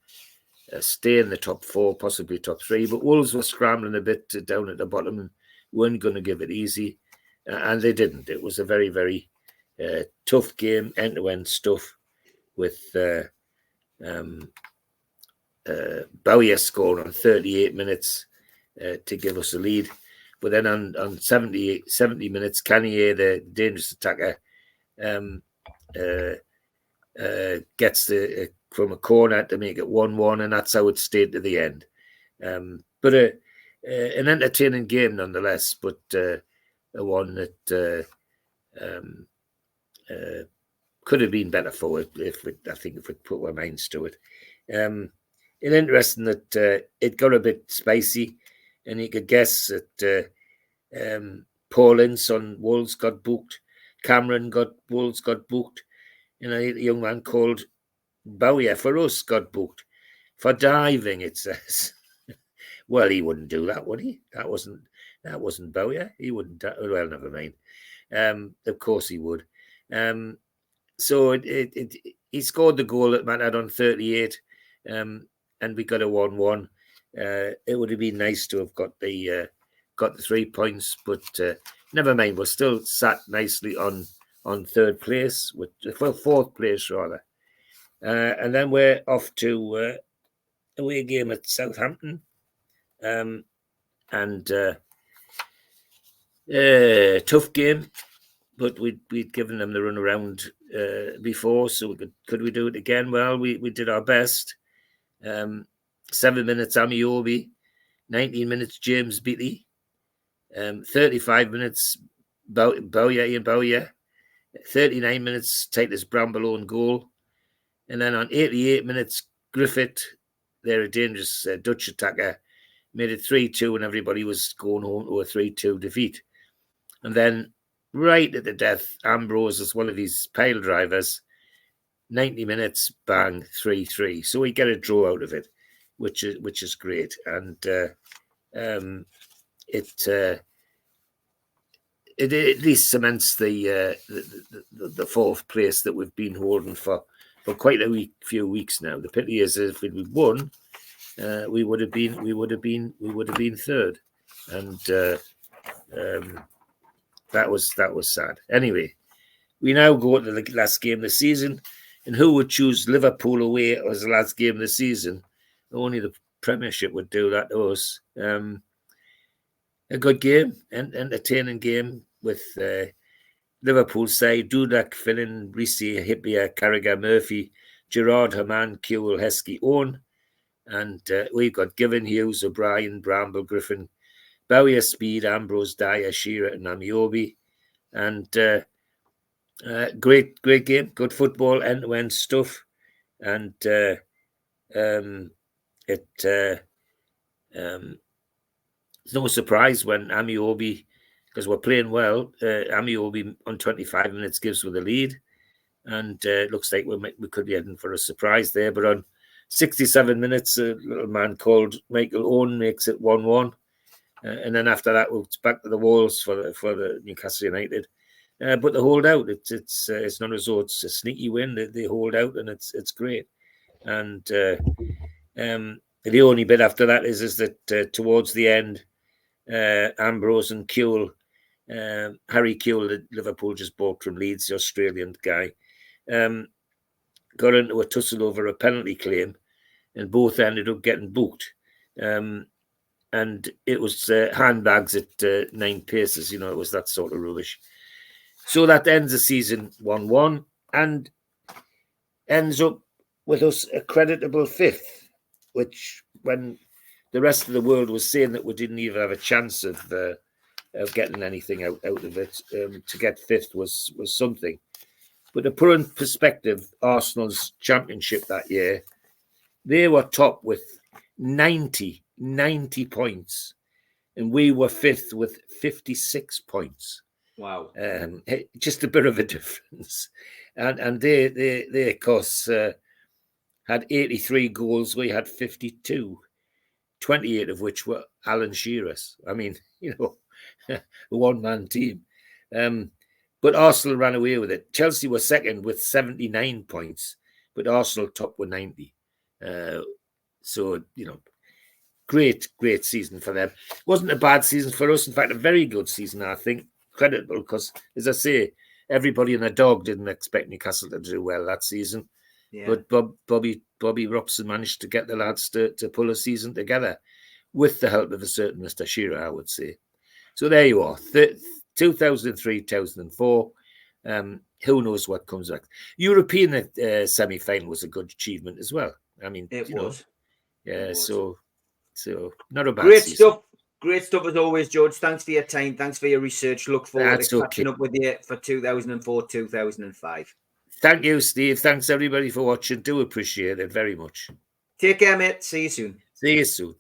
stay in the top 4, possibly top 3, but Wolves were scrambling a bit down at the bottom and weren't going to give it easy, and they didn't. It was a very, very tough game, end-to-end stuff, with Bowyer scoring on 38 minutes to give us a lead. But then on 70 minutes, Kanye, the dangerous attacker, gets from a corner to make it 1-1, and that's how it stayed to the end. But an entertaining game nonetheless, but one that could have been better for it if we put our minds to it. It's interesting that it got a bit spicy, and you could guess that Paul Ince on Wolves got booked, Cameron Wolves got booked, and a young man called Bowyer for us got booked for diving, it says. Well, he wouldn't do that, would he? That wasn't Bowyer. He wouldn't. Well, never mind. Of course he would. So he scored the goal that mattered on 38, and we got a 1-1. It would have been nice to have got the 3 points, but never mind. We're still sat nicely on 3rd place, fourth place rather. And then we're off to away game at Southampton, and tough game, but we'd given them the run around before, so could we do it again? Well, we did our best. 7 minutes Amiobi, 19 minutes James Beattie, 35 minutes Bowyer, 39 minutes Titus Bramble own goal, and then on 88 minutes Griffith, they're a dangerous Dutch attacker, made it 3-2, and everybody was going home to a 3-2 defeat. And then right at the death, Ambrose is one of these pile drivers, 90 minutes, bang, 3-3. So we get a draw out of it, which is great, and it at least cements the 4th place that we've been holding for quite a few weeks now. The pity is, if we'd won, we would have been 3rd, and that was sad. Anyway, we now go to the last game of the season, and who would choose Liverpool away as the last game of the season? Only the Premiership would do that to us. A good game, entertaining game with Liverpool side: Dudek, Fillin, Risi, Hippier, Carragher, Murphy, Gerrard, Haman, Kewell, Heskey, Owen. And we've got Given, Hughes, O'Brien, Bramble, Griffin, Bowyer, Speed, Ambrose, Dyer, Shearer, and Amiobi. And great game, good football, end-to-end stuff. And it's no surprise when Amiobi, because we're playing well, Amiobi on 25 minutes gives with the lead, and it looks like we could be heading for a surprise there. But on 67 minutes, a little man called Michael Owen makes it 1-1, and then after that, it's back to the walls for the Newcastle United. But they hold out. It's not as though it's a sneaky win. They hold out, and it's great. And the only bit after that is that towards the end, Ambrose and Kewell, Harry Kewell, that Liverpool just bought from Leeds, the Australian guy, got into a tussle over a penalty claim, and both ended up getting booked. And it was handbags at 9 paces. You know, it was that sort of rubbish. So that ends the season 1-1 and ends up with us a creditable 5th, which when the rest of the world was saying that we didn't even have a chance of getting anything out of it, to get 5th was something. But to put in perspective, Arsenal's championship that year, they were top with 90 points, and we were 5th with 56 points. Wow. Just a bit of a difference. And they of course, had 83 goals. We had 52, 28 of which were Alan Shearer's. I mean, you know, a one-man team. But Arsenal ran away with it. Chelsea were second with 79 points, but Arsenal top with 90. So, you know, great season for them. Wasn't a bad season for us. In fact, a very good season, I think. Creditable because, as I say, everybody and their dog didn't expect Newcastle to do well that season. Yeah. But Bobby Robson managed to get the lads to pull a season together with the help of a certain Mr. Shearer, I would say. So there you are, 2003, 2004. Who knows what comes next? European semi-final was a good achievement as well. I mean, it was. Yeah, so not a bad great season. Stuff. Great stuff as always, George. Thanks for your time. Thanks for your research. Look forward to catching up with you for 2004, 2005. Thank you, Steve. Thanks, everybody, for watching. Do appreciate it very much. Take care, mate. See you soon. See you soon.